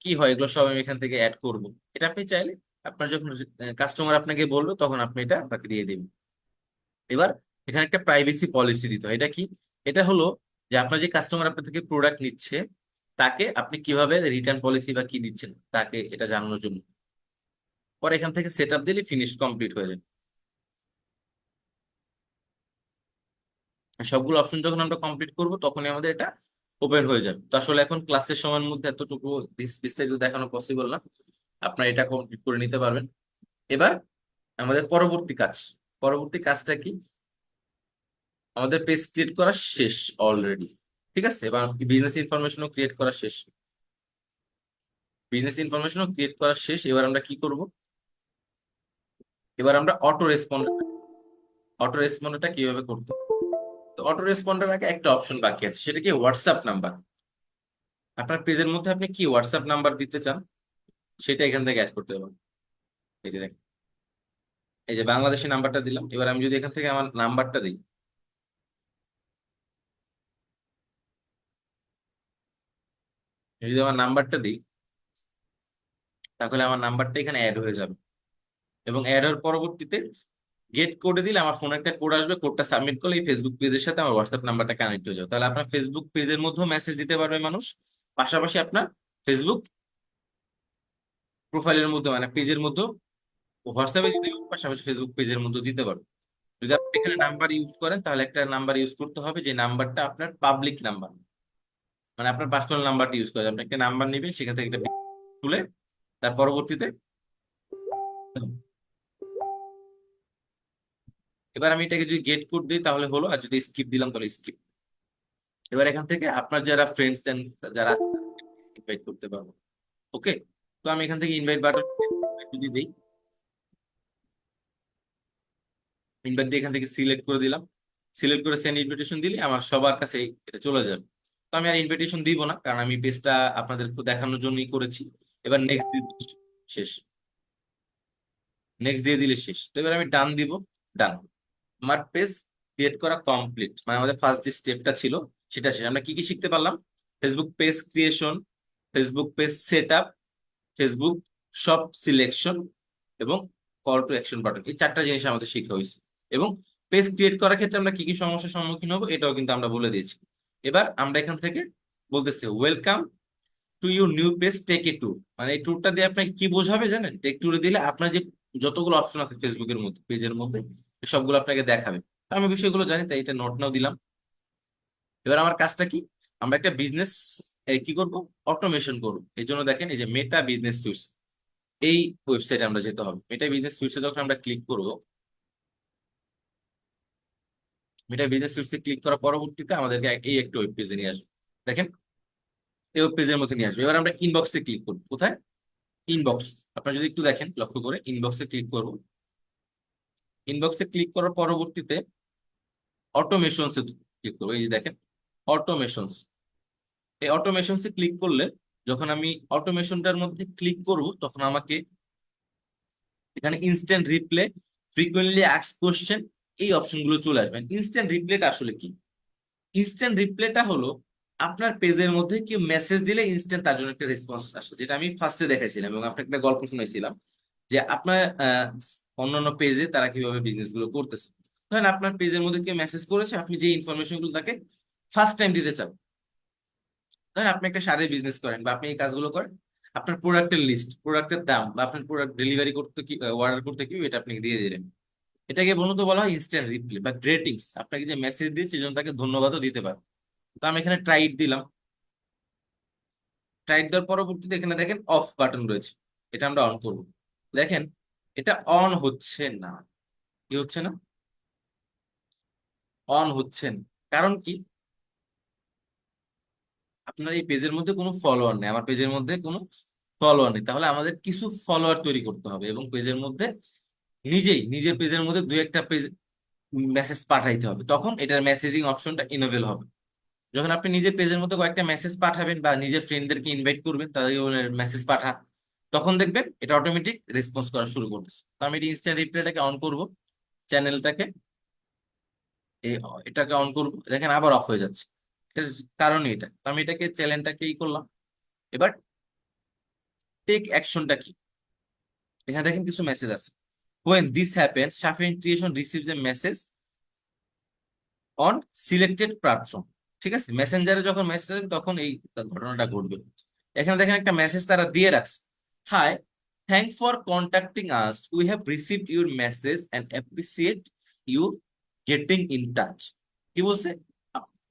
কি হয়, এগুলো সব আমি এখান থেকে অ্যাড করব। এটা আপনি চাইলে আপনার যখন কাস্টমার আপনাকে বলবে তখন আপনি এটা তাকে দিয়ে দিবেন। এবার এখানে একটা প্রাইভেসি পলিসি দিতে হয়। এটা কি? এটা হলো যে আপনার যে কাস্টমার আপনার থেকে প্রোডাক্ট নিচ্ছে, তাকে আপনি কিভাবে রিটার্ন পলিসি বা কি দিচ্ছেন তাকে এটা জানানোর জন্য। পরে এখান থেকে সেট আপ দিলে ফিনিশ কমপ্লিট হয়ে যায়। সবগুলো অপশন যখন আমরা কমপ্লিট করব তখনই আমাদের এটা ওপেন হয়ে যাবে। তো আসলে এখন ক্লাসের সময়ের মধ্যে এতটুকু বিস্তারিত দেখানো পসিবল না, আপনারা এটা কমপ্লিট করে নিতে পারবেন। এবার আমাদের পরবর্তী কাজ, পরবর্তী কাজটা কি, আমাদের পেজ ক্রিয়েট করা শেষ অলরেডি। ঠিক আছে, এবার বিজনেস ইনফরমেশনও ক্রিয়েট করা শেষ, বিজনেস ইনফরমেশনও ক্রিয়েট করা শেষ। এবার আমরা কি করব, এবার আমরা অটো রেসপন্ডার, অটো রেসপন্ডারটা কিভাবে করতে হবে? তো অটো রেসপন্ডার আগে একটা অপশন বাকি আছে, সেটা কি হোয়াটসঅ্যাপ নাম্বার। আপনার পেজের মধ্যে আপনি কি হোয়াটসঅ্যাপ নাম্বার দিতে চান সেটা এখান থেকে অ্যাড করতে হবে। এই যে দেখেন, এই যে বাংলাদেশি নাম্বারটা দিলাম। এবার আমি যদি এখান থেকে আমার নাম্বারটা দিই, আমি যদি আমার নাম্বারটা দিই, তাহলে আমার নাম্বারটা এখানে অ্যাড হয়ে যাবে। এবং অ্যাড হওয়ার পরবর্তীতে গেট কোডে দিলে আমার ফোনে একটা কোড আসবে, কোডটা সাবমিট করলে এই ফেসবুক পেজের সাথে আমার হোয়াটসঅ্যাপ নাম্বারটা কানেক্ট হয়ে যাবে। তাহলে আপনার ফেসবুক পেজের মধ্যেও মেসেজ দিতে পারবে মানুষ, পাশাপাশি আপনার ফেসবুক প্রোফাইলের মধ্যে মানে পেজের মধ্যেও, হোয়াটসঅ্যাপে দিতে পারবে, পাশাপাশি ফেসবুক পেজের মধ্যে দিতে পারবে। যদি আপনি এখানে নাম্বার ইউজ করেন তাহলে একটা নাম্বার ইউজ করতে হবে যে নাম্বারটা আপনার পাবলিক নাম্বার, মানে আপনার পার্সোনাল নাম্বারটা ইউজ করে আপনি একটা নাম্বার নেবেন, সেখান থেকে একটা তুলে তার পরবর্তীতে, এবার আমি এটাকে যদি গেট কোড দিই তাহলে হলো, আর যদি স্কিপ দিলাম তাহলে স্কিপ। এবার এখান থেকে আপনার যারা ফ্রেন্ডস যারা ইনভাইট করতে পারবো। ওকে, তো আমি এখান থেকে ইনভাইট বাটন যদি দিই, ইনভাইট দিয়ে এখান থেকে সিলেক্ট করে দিলাম। সিলেক্ট করে সেন্ড ইনভিটেশন দিলে আমার সবার কাছে এটা চলে যাবে। তো আমি আর ইনভিটেশন দিব না, কারণ আমি পেজটা আপনাদের দেখানোর জন্যই করেছি। এবার নেক্সট শেষ, নেক্সট দিয়ে দিলে শেষ। তো এবার আমি ডান দিব, ডান, আমার পেজ ক্রিয়েট করা কমপ্লিট, মানে আমাদের ফার্স্ট যে স্টেপটা ছিল সেটা শেষ। আমরা কি কি শিখতে পারলাম? Facebook page creation, Facebook page set up, Facebook shop selection এবং কল টু অ্যাকশন বাটন, এই চারটা জিনিস আমাদের শিখা হয়েছে। এবং পেজ ক্রিয়েট করার ক্ষেত্রে আমরা কি কি সমস্যার সম্মুখীন হবো এটাও কিন্তু আমরা বলে দিয়েছি। এবার আমরা এখান থেকে বলতেছি welcome to your new page, take a tour. মানে এই ট্যুরটা দিয়ে আপনাকে কি বোঝাবে জানেন? টেক ট্যুরে দিলে আপনার যে যতগুলো অপশন আছে ফেসবুকের মধ্যে, পেজের মধ্যে, সবগুলো আপনাকে দেখাবে। তো আমি বিষয়গুলো জানি, তাই এটা নোট নাও দিলাম। এবার আমার কাজটা কি? আমরা একটা বিজনেস কি করব, অটোমেশন করব। এই জন্য দেখেন এই যে মেটা বিজনেস সুইটস, এই ওয়েবসাইটে আমরা যেতে হবে। মেটা বিজনেস সুইটসে যখন আমরা ক্লিক করব, মেটা বিজনেস সুইটসে ক্লিক করার পরবর্তীতে আমাদেরকে এই একটা ওয়েব পেজে নিয়ে আসবে। দেখেন এই ওয়েব পেজের মধ্যে নিয়ে আসবে। এবার আমরা ইনবক্সে ক্লিক করব। কোথায়? ইনবক্স। আপনারা যদি একটু দেখেন, লক্ষ্য করে ইনবক্সে ক্লিক করব। ইনবক্সে ক্লিক করার পরবর্তীতে অটোমেশনসে ক্লিক করবো। এই যে দেখেন অটোমেশনস, এই অটোমেশনসে ক্লিক করলে যখন আমি অটোমেশনটার মধ্যে ক্লিক করব তখন আমাকে এখানে instant reply, frequently asked question, এই অপশনগুলো চলে আসবে। ইনস্ট্যান্ট রিপ্লেটা আসলে কি? ইনস্ট্যান্ট রিপ্লেটা হলো আপনার পেজের মধ্যে কেউ মেসেজ দিলে ইনস্ট্যান্ট তার জন্য একটা রেসপন্স আসে, যেটা আমি ফার্স্টে দেখাইছিলাম এবং আপনাকে একটা গল্প শুনেছিলাম যে আপনার অন্যান্য পেজে তারা কিভাবে বিজনেস গুলো করতেছে। ধরেন আপনার পেজের মধ্যে কেউ মেসেজ করেছে, আপনি যে ইনফরমেশন গুলো তাকে ফার্স্ট টাইম দিতে চান। ধরেন আপনি একটা শাড়ির বিজনেস করেন বা আপনি এই কাজগুলো করেন, আপনার প্রোডাক্টের লিস্ট, প্রোডাক্টের দাম বা আপনার প্রোডাক্ট ডেলিভারি করতে কি, অর্ডার করতে কি, এটা আপনি দিয়ে দিলেন। এটাকে মূলত বলা হয় ইনস্ট্যান্ট রিপ্লাই বা গ্রেটিংস। আপনাকে যে মেসেজ দিয়েছে সেজন্য তাকে ধন্যবাদও দিতে পারে। তো আমি এখানে ট্রাইট দিলাম। ট্রাইট দেওয়ার পরবর্তীতে এখানে দেখেন অফ বাটন রয়েছে, এটা আমরা অন করব। দেখেন এটা অন হচ্ছে না। কি হচ্ছে না? অন হচ্ছে না। কারণ কি? আপনার এই পেজের মধ্যে কোনো ফলোয়ার নেই, আমার পেজের মধ্যে কোনো ফলোয়ার নেই। তাহলে আমাদের কিছু ফলোয়ার তৈরি করতে হবে এবং পেজের মধ্যে নিজেই নিজের পেজের মধ্যে দুই একটা পেজ মেসেজ পাঠাইতে হবে, তখন এটার মেসেজিং অপশনটা ইনেবল হবে। যখন আপনি নিজের পেজের মধ্যে কয়েকটা মেসেজ পাঠাবেন বা নিজের ফ্রেন্ডদেরকে ইনভাইট করবেন, তাদের মেসেজ পাঠা, তখন দেখবেন এটা অটোমেটিক রেসপন্স করা শুরু করতেছে। তো আমি এটা ইনস্ট্যান্ট রিপ্লাইটাকে অন করব, চ্যানেলটাকে এটাকে অন করব। দেখেন আবার অফ হয়ে যাচ্ছে, এটার কারণ এটা। তো আমি এটাকে চ্যানেলটাকে করলাম। এবার টেক অ্যাকশনটা কি? এখানে দেখেন কিছু মেসেজ আছে। when this happens Shafin creation receives a message on selected platform। ঠিক আছে, মেসেঞ্জারে যখন মেসেজ আসবে তখন এই ঘটনাটা ঘটবে। এখানে দেখেন একটা মেসেজ তারা দিয়ে রাখছে। Hi, thank for contacting us, we have received your message and appreciate you getting in touch. কি বলছে?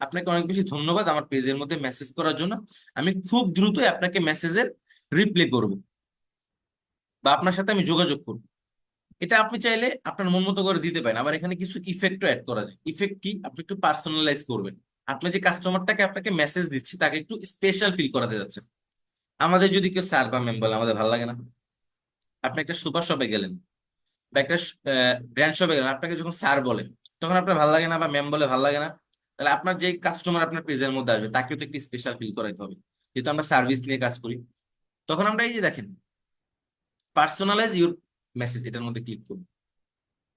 আপনাকে অনেক বেশি ধন্যবাদ আমার পেজের মধ্যে মেসেজ করার জন্য। আমি খুব দ্রুতই আপনাকে মেসেজের রিপ্লাই করব বা আপনার সাথে আমি যোগাযোগ করব। এটা আপনি চাইলে আপনার মন মতো করে দিতে পারেন। আবার এখানে কিছু ইফেক্টও অ্যাড করা যায়। ইফেক্ট কি? আপনি একটু পার্সোনালাইজ করবেন। আপনি যে কাস্টমারটাকে আপনাকে মেসেজ দিচ্ছে তাকে একটু স্পেশাল ফিল করাতে যাচ্ছেন। আমাদের যদি কেউ স্যার বা ম্যাম বলে আমাদের ভালো লাগে না। আপনি একটা সুপার শপে গেলেন বা একটা ব্র্যান্ড শপে গেলেন, আপনাকে যখন স্যার বলে তখন আপনার ভালো লাগে না, বা ম্যাম বলে ভালো লাগে না। তাহলে আপনার যে কাস্টমার আপনার পেজের মধ্যে আসবে তাকেও তো একটু স্পেশাল ফিল করাইতে হবে, যেহেতু আমরা সার্ভিস নিয়ে কাজ করি। তখন আমরা এই যে দেখেন পার্সোনালাইজ ইউর মেসেজ, এটার মধ্যে ক্লিক করব।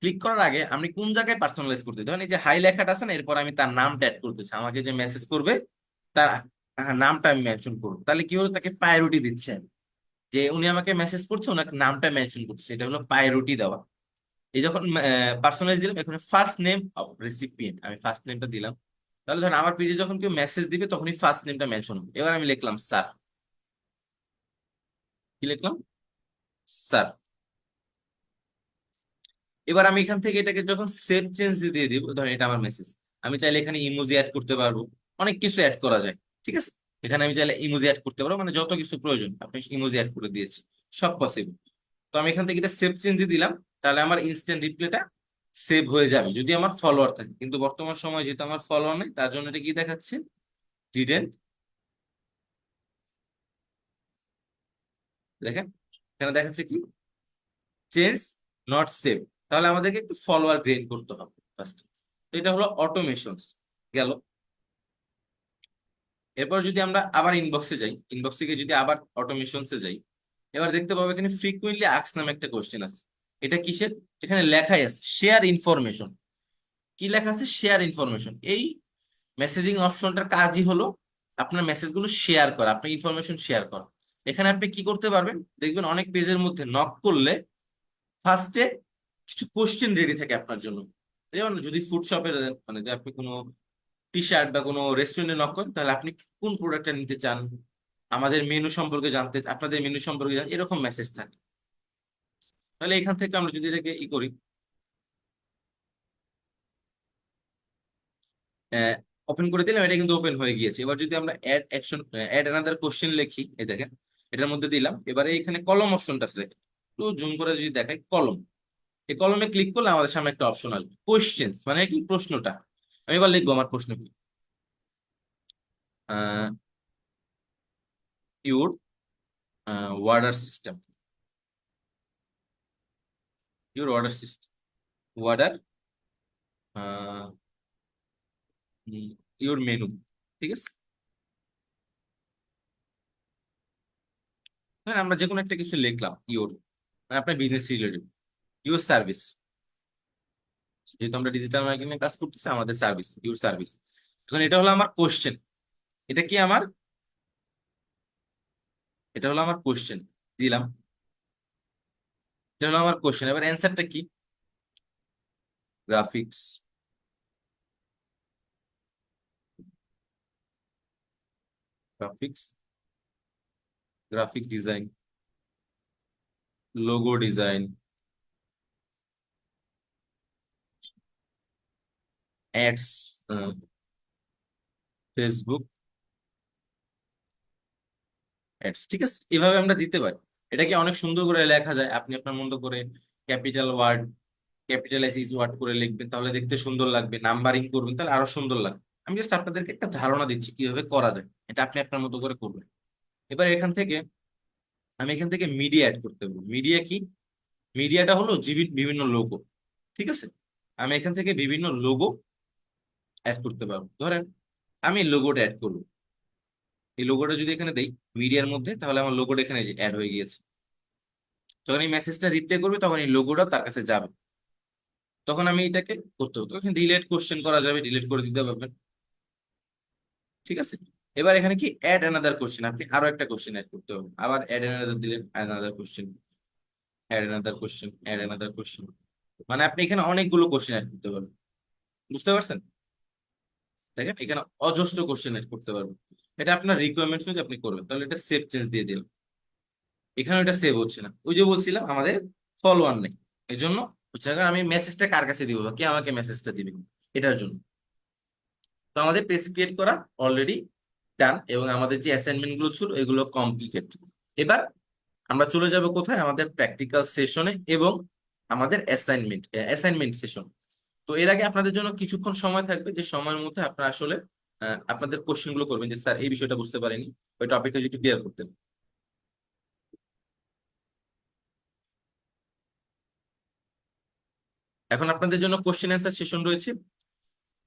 ক্লিক করার আগে আমি কোন জায়গায় পার্সোনালাইজ করতে, ধরেন এই যে হাই লেখাটা আছে না, এরপর আমি তার নামটা অ্যাড করতেছি। আমাকে যে মেসেজ করবে তার নামটা আমি মেনশন করবো। তাহলে কি হলো, তাকে প্রায়োরিটি দিচ্ছে আমি। যে উনি আমাকে মেসেজ করছে, ওনাকে নামটা মেনশন করছে, এটা হলো প্রায়োরিটি দেওয়া। এই যখন পার্সোনালাইজ দিলাম, এখানে ফার্স্ট নেম অফ রেসিপিয়েন্ট, আমি ফার্স্ট নেমটা দিলাম। তাহলে ধরেন আমার পেজে যখন কেউ মেসেজ দিবে তখনই ফার্স্ট নেমটা মেনশন হবে। এবার আমি লিখলাম স্যার। কি লিখলাম? স্যার। এবার আমি এখান থেকে এটাকে যখন সেভ চেঞ্জ দিয়ে দিব, ধরেন এটা আমার মেসেজ, আমি চাইলে এখানে ইমোজি অ্যাড করতে পারবো। অনেক কিছু অ্যাড করা যায়। ঠিক আছে, এখানে আমি চাইলে ইমোজি অ্যাড করতে পারবো, মানে যত কিছু প্রয়োজন আপনি ইমোজি অ্যাড করে দিয়েছি, সব পসিবল। তো আমি এখান থেকে এটা সেভ চেঞ্জ দিলাম। তাহলে আমার ইনস্ট্যান্ট রিপ্লাইটা সেভ হয়ে যাবে যদি আমার ফলোয়ার থাকে। কিন্তু বর্তমান সময় যেহেতু আমার ফলোয়ার নেই, তার জন্য এটা কি দেখাচ্ছে? ডিডেন্ট। দেখেন এখানে দেখাচ্ছে কি? Change not save. তাহলে আমাদেরকে একটু ফলোয়ার গেইন করতে হবে ফার্স্ট। এটা হলো অটোমেশনস গেল। এরপর যদি আমরা আবার ইনবক্সে যাই, ইনবক্স থেকে যদি আবার অটোমেশনসে যাই, এবার দেখতে পাবো এখানে ফ্রিকুয়েন্টলি আস্ক নামে একটা কোশ্চেন আছে। এটা কিসের? এখানে লেখাই আছে শেয়ার ইনফরমেশন। কি লেখা আছে, শেয়ার ইনফরমেশন। এই মেসেজিং অপশনটার কাজই হলো আপনার মেসেজগুলো শেয়ার করা, আপনার ইনফরমেশন শেয়ার করা। এখানে আপনি কি করতে পারবেন, দেখবেন অনেক পেজের মধ্যে নক করলে ফার্স্টে কিছু কোশ্চেন রেডি থাকে আপনার জন্য। যেমন যদি ফুড শপের, মানে যে আপনি কোনো টি শার্ট বা কোনো রেস্টুরেন্টে নক করেন, তাহলে আপনি কোন প্রোডাক্টটা নিতে চান, আমাদের মেনু সম্পর্কে জানতে, আপনাদের মেনু সম্পর্কে জানতে, এরকম মেসেজ থাকে। তাহলে এখান থেকে আমরা যদি এটাকে করি, ওপেন করে দিলাম, এটা কিন্তু ওপেন হয়ে গিয়েছে। এবার যদি আমরা add action, add another question লিখি, এই দেখেন এটার মধ্যে দিলাম। এবারে এখানে কলম অপশনটা আছে দেখেন, একটু জুম করে যদি দেখাই, কলম, এই কলমে ক্লিক করলে আমাদের সামনে একটা অপশন আসবে কোশ্চেন্স, মানে কি প্রশ্নটা। আমি এবার লিখবো আমার প্রশ্ন কি, your order system, your order system, order, your menu, ঠিক আছে। হ্যাঁ, আমরা যে কোনো একটা কিছু লিখলাম, ইউর মানে আপনার বিজনেস রিলেটেড, ইউর সার্ভিস, যেহেতু আমরা ডিজিটাল মার্কেটিং এ কাজ করতেছি, আমাদের সার্ভিস, ইউর সার্ভিস। এখন এটা হলো আমার কোশ্চেন, এটা কি আমার, এটা হলো আমার কোশ্চেন, দিলাম, এটা হলো আমার কোশ্চেন। এবার অ্যান্সারটা কি, graphics, graphics, graphic design, logo design, ads, Facebook ads, ঠিক আছে। এভাবে আমরা দিতে পারি। এটাকে অনেক সুন্দর করে লেখা যায়, আপনি আপনার মতো করে ক্যাপিটাল ওয়ার্ড, ক্যাপিটালাইজ ওয়ার্ড করে লিখবেন, তাহলে দেখতে সুন্দর লাগবে। নাম্বারিং করবেন, তাহলে আরো সুন্দর লাগবে। আমি জাস্ট আপনাদেরকে একটা ধারণা দিচ্ছি কিভাবে করা যায়, এটা আপনি আপনার মতো করে করবেন। এবার এখান থেকে আমি এখান থেকে মিডিয়া অ্যাড করতে পারবো। মিডিয়া কি, মিডিয়াটা হলো বিভিন্ন লোগো, ঠিক আছে। আমি এখান থেকে বিভিন্ন লোগো অ্যাড করতে পারবো। ধরেন আমি লোগোটা অ্যাড করবো, এই লোগোটা যদি এখানে দেই মিডিয়ার মধ্যে, তাহলে আমার লোগোটা এখানে অ্যাড হয়ে গিয়েছে। যখন এই মেসেজটা রিপ্লাই করবে, তখন এই লোগোটা তার কাছে যাবে। তখন আমি এটাকে করতে হতো, এখানে ডিলেট কোশ্চেন করা যাবে, ডিলিট করে দিতে পারবেন, ঠিক আছে। এবার এখানে কি অ্যাড অ্যানাদার কোশ্চেন, আপনি আরো একটা কোশ্চেন অ্যাড করতে হবে, আবার অ্যাড অ্যানাদার দিলেন, another question, add another question, add another question, মানে আপনি এখানে অনেকগুলো কোশ্চেন অ্যাড করতে পারবেন। বুঝতে পারছেন? দেখেন এখানে অজস্র কোশ্চেন এড করতে পারবেন। এটা আপনার রিকোয়ারমেন্টস অনুযায়ী আপনি করবেন। তাহলে এটা সেভ চেঞ্জ দিয়ে দিলাম, এখানে এটা সেভ হচ্ছে না। ওই যে বলছিলাম আমাদের ফলোয়ার নেই, এই জন্য হচ্ছে না। আমি মেসেজটা কার কাছে দিব, বা কে আমাকে মেসেজটা দিবে, এটার জন্য। তো আমাদের পেজ ক্রিয়েট করা অলরেডি ডান, এবং আমাদের যে অ্যাসাইনমেন্ট গুলো ছিল এগুলো কমপ্লিটেড। এবার আমরা চলে যাব কোথায়, আমাদের প্র্যাকটিক্যাল সেশনে এবং আমাদের অ্যাসাইনমেন্ট সেশন। তো এর আগে আপনাদের জন্য কিছুক্ষণ সময় থাকবে, যে সময়ের মধ্যে আপনারা আসলে আপনাদের কোশ্চেন গুলো করবেন, যে স্যার এই বিষয়টা বুঝতে পারিনি, ওই টপিকটা যদি ক্লিয়ার করতেন। এখন আপনাদের জন্য কোশ্চেন অ্যান্সার সেশন রয়েছে,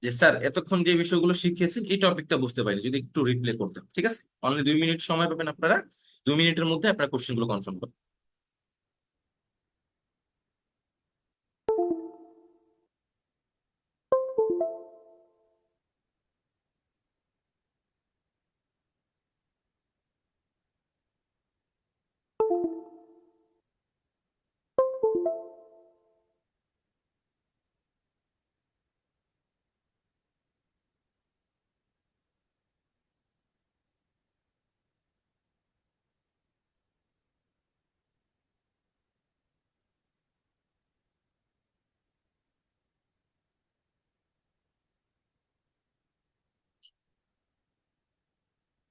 যে স্যার এতক্ষণ যে বিষয়গুলো শিখিয়েছেন এই টপিকটা বুঝতে পারিনি, যদি একটু রিপ্লে করতেন, ঠিক আছে। অনলি 2 মিনিট সময় পাবেন আপনারা, 2 মিনিটের মধ্যে আপনার কোশ্চেন গুলো কনফার্ম করুন।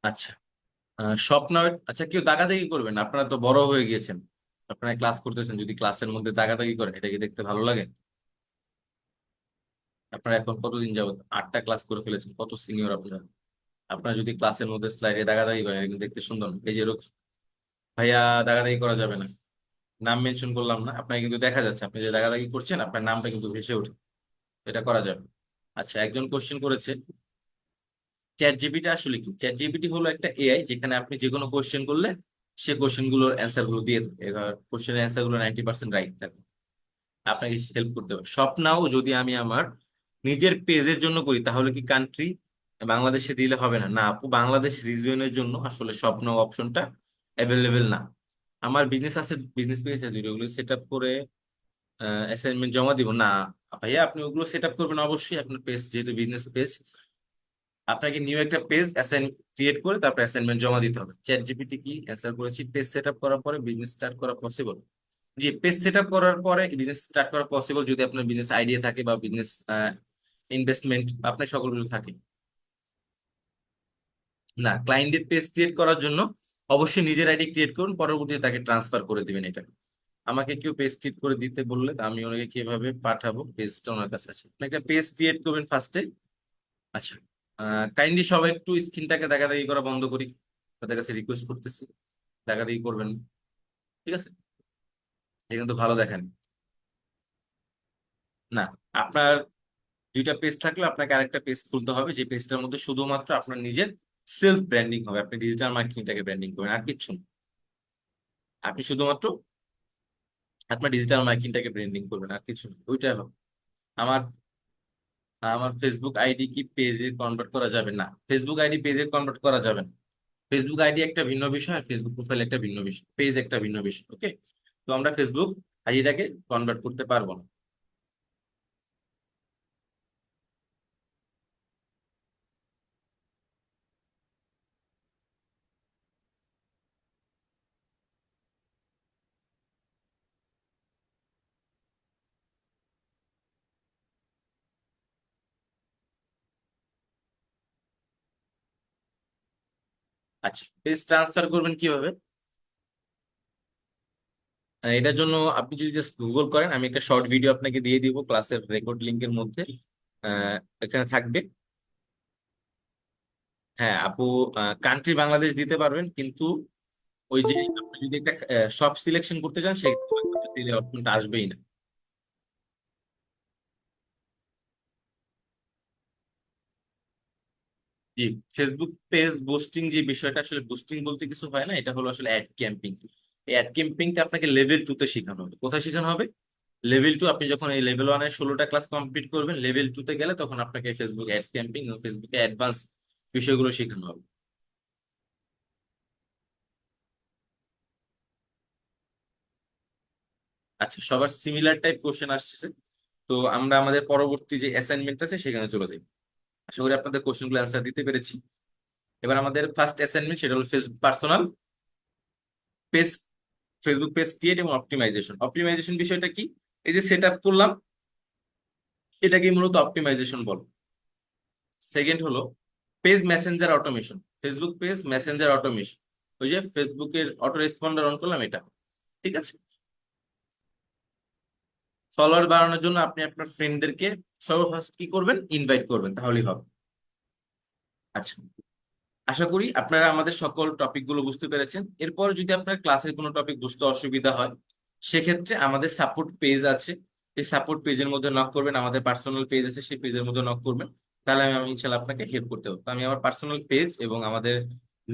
আচ্ছা, স্বপ্ন, আচ্ছা কেউ দাগাদাগি করবেন না, আপনারা তো বড় হয়ে গিয়েছেন, আপনারা ক্লাস করতেছেন, যদি ক্লাসের মধ্যে দাগাদাগি করেন এটা কি দেখতে ভালো লাগে? আপনারা এখন কতদিন যাবত 8টা ক্লাস করে ফেলেছেন, কত সিনিয়র আপনারা। আপনারা যদি ক্লাসের মধ্যে স্লাইডে দাগাদাগি করেন, এটা কিন্তু দেখতে সুন্দর না। এই যে ভাইয়া, দাগাদাগি করা যাবে না। নাম মেনশন করলাম না, আপনাকে কিন্তু দেখা যাচ্ছে আপনি যে দাগাদাগি করছেন, আপনার নামটা কিন্তু ভেসে ওঠে, এটা করা যাবে না। আচ্ছা, একজন কোশ্চেন করেছে চ্যাট জিপিটি আসলে কি। চ্যাট জিপিটি হলো একটা এআই, যেখানে আপনি যে কোনো কোশ্চেন করলে সে কোশ্চেন গুলোর অ্যান্সার গুলো দিয়ে দেবে। এবার কোশ্চেনের অ্যান্সার গুলো 90% রাইট থাকে, আপনাকে হেল্প করতে হবে। স্বপ্নাও যদি আমি আমার নিজের পেজের জন্য করি তাহলে কি কান্ট্রি বাংলাদেশে দিলে হবে না? না আপু, বাংলাদেশ রিজিয়নের জন্য আসলে স্বপ্ন অপশনটা অ্যাভেলেবেল না। আমার বিজনেস আছে, বিজনেস পেজ আছে, ওগুলো সেট আপ করে অ্যাসাইনমেন্ট জমা দিব না? ভাইয়া আপনি ওগুলো সেট আপ করবেন অবশ্যই। আপনার পেজ যেহেতু বিজনেস পেজ, আপনাকে নিউ একটা পেজ ক্রিয়েট করে তারপর অ্যাসাইনমেন্ট জমা দিতে হবে। চ্যাট জিপিটি কি অ্যান্সার করেছি, পেজ সেট আপ করার পরে বিজনেস স্টার্ট করা পসিবল। জি, পেজ সেট আপ করার পরে বিজনেস স্টার্ট করা পসিবল যদি আপনার বিজনেস আইডিয়া থাকে বা বিজনেস ইনভেস্টমেন্ট আপনার সকলগুলো থাকে। না, ক্লায়েন্টের পেজ ক্রিয়েট করার জন্য অবশ্যই নিজের আইডি ক্রিয়েট করুন, পরবর্তীতে তাকে ট্রান্সফার করে দিবেন এটা। আমাকে কেউ পেজ ক্রিয়েট করে দিতে বললে তা আমি ওনাকে কিভাবে পাঠাবো? পেজটা ওনার কাছে আছে। আপনি একটা পেজ ক্রিয়েট করবেন ফার্স্টে। আচ্ছা, কাইন্ডলি সবাই একটু স্ক্রিনটাকে দেখাদেখি করা বন্ধ করি, তাদের কাছে রিকোয়েস্ট করতেছি। দেখাদেখি করবেন, ঠিক আছে? এটা কিন্তু ভালো দেখেন না। আপনার দুইটা পেজ থাকলে আপনাকে আরেকটা পেজ খুলতে হবে, যে পেজটার মধ্যে শুধুমাত্র আপনার নিজের সেলফ ব্র্যান্ডিং হবে। আপনি ডিজিটাল মার্কেটিংটাকে ব্র্যান্ডিং করবেন, আর কিচ্ছু না। আপনি শুধুমাত্র আপনার ডিজিটাল মার্কেটিংটাকে ব্র্যান্ডিং করবেন, আর কিছু না, ওইটাই হবে। আমার আমার ফেসবুক আইডি কি পেজে কনভার্ট করা যাবে? না, ফেসবুক আইডি পেজে কনভার্ট করা যাবে না। ফেসবুক আইডি একটা ভিন্ন বিষয়, আর ফেসবুক প্রোফাইল একটা ভিন্ন বিষয়, পেজ একটা ভিন্ন বিষয়। ওকে, তো আমরা ফেসবুক আইডিটাকে কনভার্ট করতে পারবো না। আচ্ছা, পেজ ট্রান্সফার করবেন কিভাবে? এটার জন্য আপনি যদি জাস্ট গুগল করেন, আমি একটা শর্ট ভিডিও আপনাকে দিয়ে দিব ক্লাসের রেকর্ড লিংকের মধ্যে, আহ, এখানে থাকবে। হ্যাঁ আপু, কান্ট্রি বাংলাদেশ দিতে পারবেন, কিন্তু ওই যে আপনি যদি একটা শপ সিলেকশন করতে চান সেক্ষেত্রে অপশনটা আসবেই না। জি, ফেসবুক পেজ বুস্টিং যে বিষয়টা, আসলে বুস্টিং বলতে কিছু হয় না, এটা হলো আসলে অ্যাড ক্যাম্পিং। এই অ্যাড ক্যাম্পিংটা আপনাকে লেভেল টু তে শেখানো হবে। কোথায় শেখানো হবে? Level two. আপনি যখন এই লেভেল ওয়ানের 16টা ক্লাস কমপ্লিট করবেন, লেভেল টু তে গেলে তখন আপনাকে ফেসবুক অ্যাডস ক্যাম্পিং এবং ফেসবুকে অ্যাডভান্স বিষয়গুলো শেখানো হবে। আচ্ছা, সবার সিমিলার টাইপ কোশ্চেন আসছে। তো আমরা আমাদের পরবর্তী যে অ্যাসাইনমেন্ট আছে সেখানে চলে যাই। আশা করি আপনাদের কোশ্চেনগুলো অ্যান্সার দিতে পেরেছি। এবার আমাদের ফার্স্ট অ্যাসাইনমেন্ট, সেটা হলো Facebook personal page, Facebook page create এবং অপটিমাইজেশন। অপটিমাইজেশন বিষয়টা কি? এই যে সেট আপ করলাম, এটাকে মূলত অপটিমাইজেশন বল। সেকেন্ড হলো page Messenger automation, Facebook page Messenger automation. ওই যে ফেসবুকের অটো রেসপন্ডার অন করলাম, এটা। ঠিক আছে, ফলোয়ার বাড়ানোর জন্য আপনি আপনার ফ্রেন্ডদেরকে সর্বফার্স্ট কি করবেন? ইনভাইট করবেন, তাহলেই হবে। আচ্ছা, আশা করি আপনারা আমাদের সকল টপিকগুলো বুঝতে পেরেছেন। এরপর যদি আপনার ক্লাসের কোনো টপিক বুঝতে অসুবিধা হয়, সেক্ষেত্রে আমাদের সাপোর্ট পেজ আছে। এই সাপোর্ট পেজের মধ্যে নক করবেন, আমাদের পার্সোনাল পেজ আছে, সেই পেজের মধ্যে নক করবেন। তাহলে আমি ইনশাল্লাহ আপনাকে হেল্প করতে পারবো। তো আমি আমার পার্সোনাল পেজ এবং আমাদের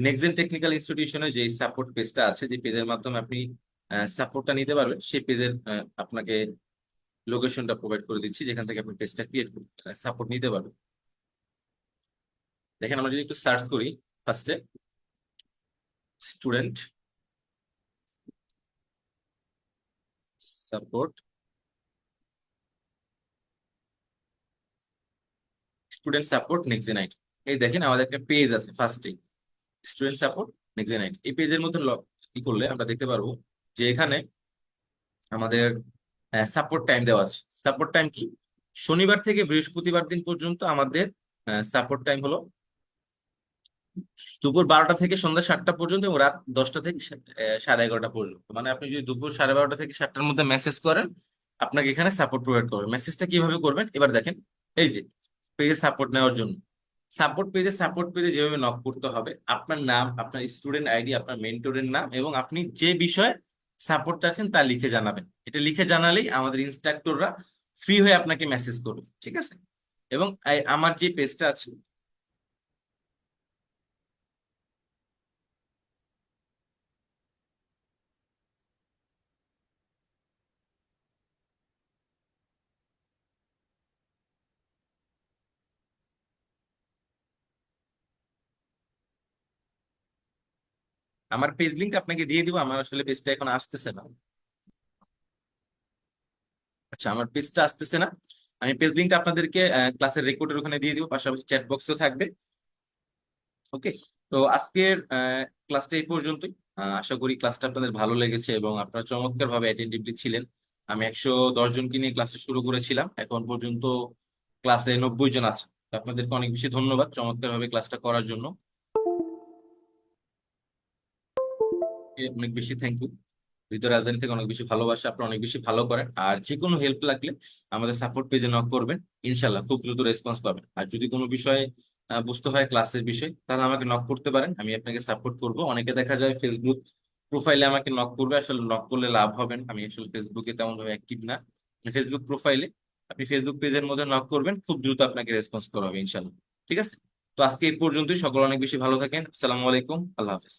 নেক্সট টেকনিক্যাল ইনস্টিটিউশনে যে সাপোর্ট পেজটা আছে, যে পেজের মাধ্যমে আপনি সাপোর্টটা নিতে পারবেন, সেই পেজের আপনাকে লোকেশনটা প্রোভাইড করে দিচ্ছি, যেখান থেকে আপনি পেজটা ক্রিয়েট করতে সাপোর্ট নিতে পারবেন। দেখেন, আমরা যদি একটু সার্চ করি ফার্স্টে, student support, student support next gen IT. এই দেখেন আমাদের একটা পেজ আছে ফার্স্টে, student support next gen IT. এই পেজের মধ্যে কি করলে আমরা দেখতে পারবো যে এখানে আমাদের সাপোর্ট টাইম দেওয়া আছে। সাপোর্ট টাইম কি? শনিবার থেকে বৃহস্পতিবার দিন পর্যন্ত আমাদের সাপোর্ট টাইম হলো দুপুর 12টা থেকে সন্ধ্যা 7টা পর্যন্ত এবং রাত 10টা থেকে 11:30 পর্যন্ত। মানে আপনি যদি দুপুর 12:30 থেকে 7টার মধ্যে মেসেজ করেন, আপনাকে এখানে সাপোর্ট প্রোভাইড করবে। মেসেজটা কিভাবে করবেন এবার দেখেন। এই যে পেজে সাপোর্ট নেওয়ার জন্য, সাপোর্ট পেজে যেভাবে নক করতে হবে, আপনার নাম, আপনার স্টুডেন্ট আইডি, আপনার মেন্টরের নাম এবং আপনি যে বিষয়ে সাপোর্ট চাচ্ছেন তা লিখে জানাবেন। এটা লিখে জানালেই আমাদের ইনস্ট্রাক্টররা ফ্রি হয়ে আপনাকে মেসেজ করবে, ঠিক আছে? এবং আমার যে পেজটা আছে, আমার পেজ লিংক আপনাকে দিয়ে দিব, আমার আসলে পেজটা এখন আসতেছে না। আচ্ছা, আমার পেজটা আসতেছে না। আমি পেজ লিংকটা আপনাদেরকে ক্লাসের রেকর্ডের ওখানে দিয়ে দিব, পাশাপাশি চ্যাট বক্সেও থাকবে। ওকে। তো আজকের ক্লাসটা এই পর্যন্তই। আশা করি ক্লাসটা আপনাদের ভালো লেগেছে এবং আপনারা চমৎকার ভাবে অ্যাটেন্টিভলি ছিলেন। আমি 110 জনকে নিয়ে ক্লাসে শুরু করেছিলাম, এখন পর্যন্ত ক্লাসে 90 জন আছে। তো আপনাদেরকে অনেক বেশি ধন্যবাদ চমৎকার ভাবে ক্লাসটা করার জন্য। অনেক বেশি থ্যাংক ইউ। হৃদয় রাজধানী থেকে অনেক বেশি ভালোবাসা, আপনি অনেক বেশি ভালো করেন। আর যে কোনো হেল্প লাগলে আমাদের সাপোর্ট পেজে নক করবেন, ইনশাল্লাহ খুব দ্রুত রেসপন্স পাবেন। আর যদি কোনো বিষয়ে বুঝতে হয় ক্লাসের বিষয়, তাহলে আমাকে নক করতে পারেন, আমি আপনাকে সাপোর্ট করব। অনেকে দেখা যায় ফেসবুক প্রোফাইলে আমাকে নক করবে, আসলে নক করলে লাভ হবেন, আমি আসলে ফেসবুকে তেমন ভাবে অ্যাক্টিভ না। ফেসবুক প্রোফাইলে আপনি ফেসবুক পেজের মধ্যে নক করবেন, খুব দ্রুত আপনাকে রেসপন্স করা হবে ইনশাল্লাহ। ঠিক আছে। তো আজকে এই পর্যন্তই, সকল অনেক বেশি ভালো থাকেন। আসসালামু আলাইকুম, আল্লাহ হাফেজ।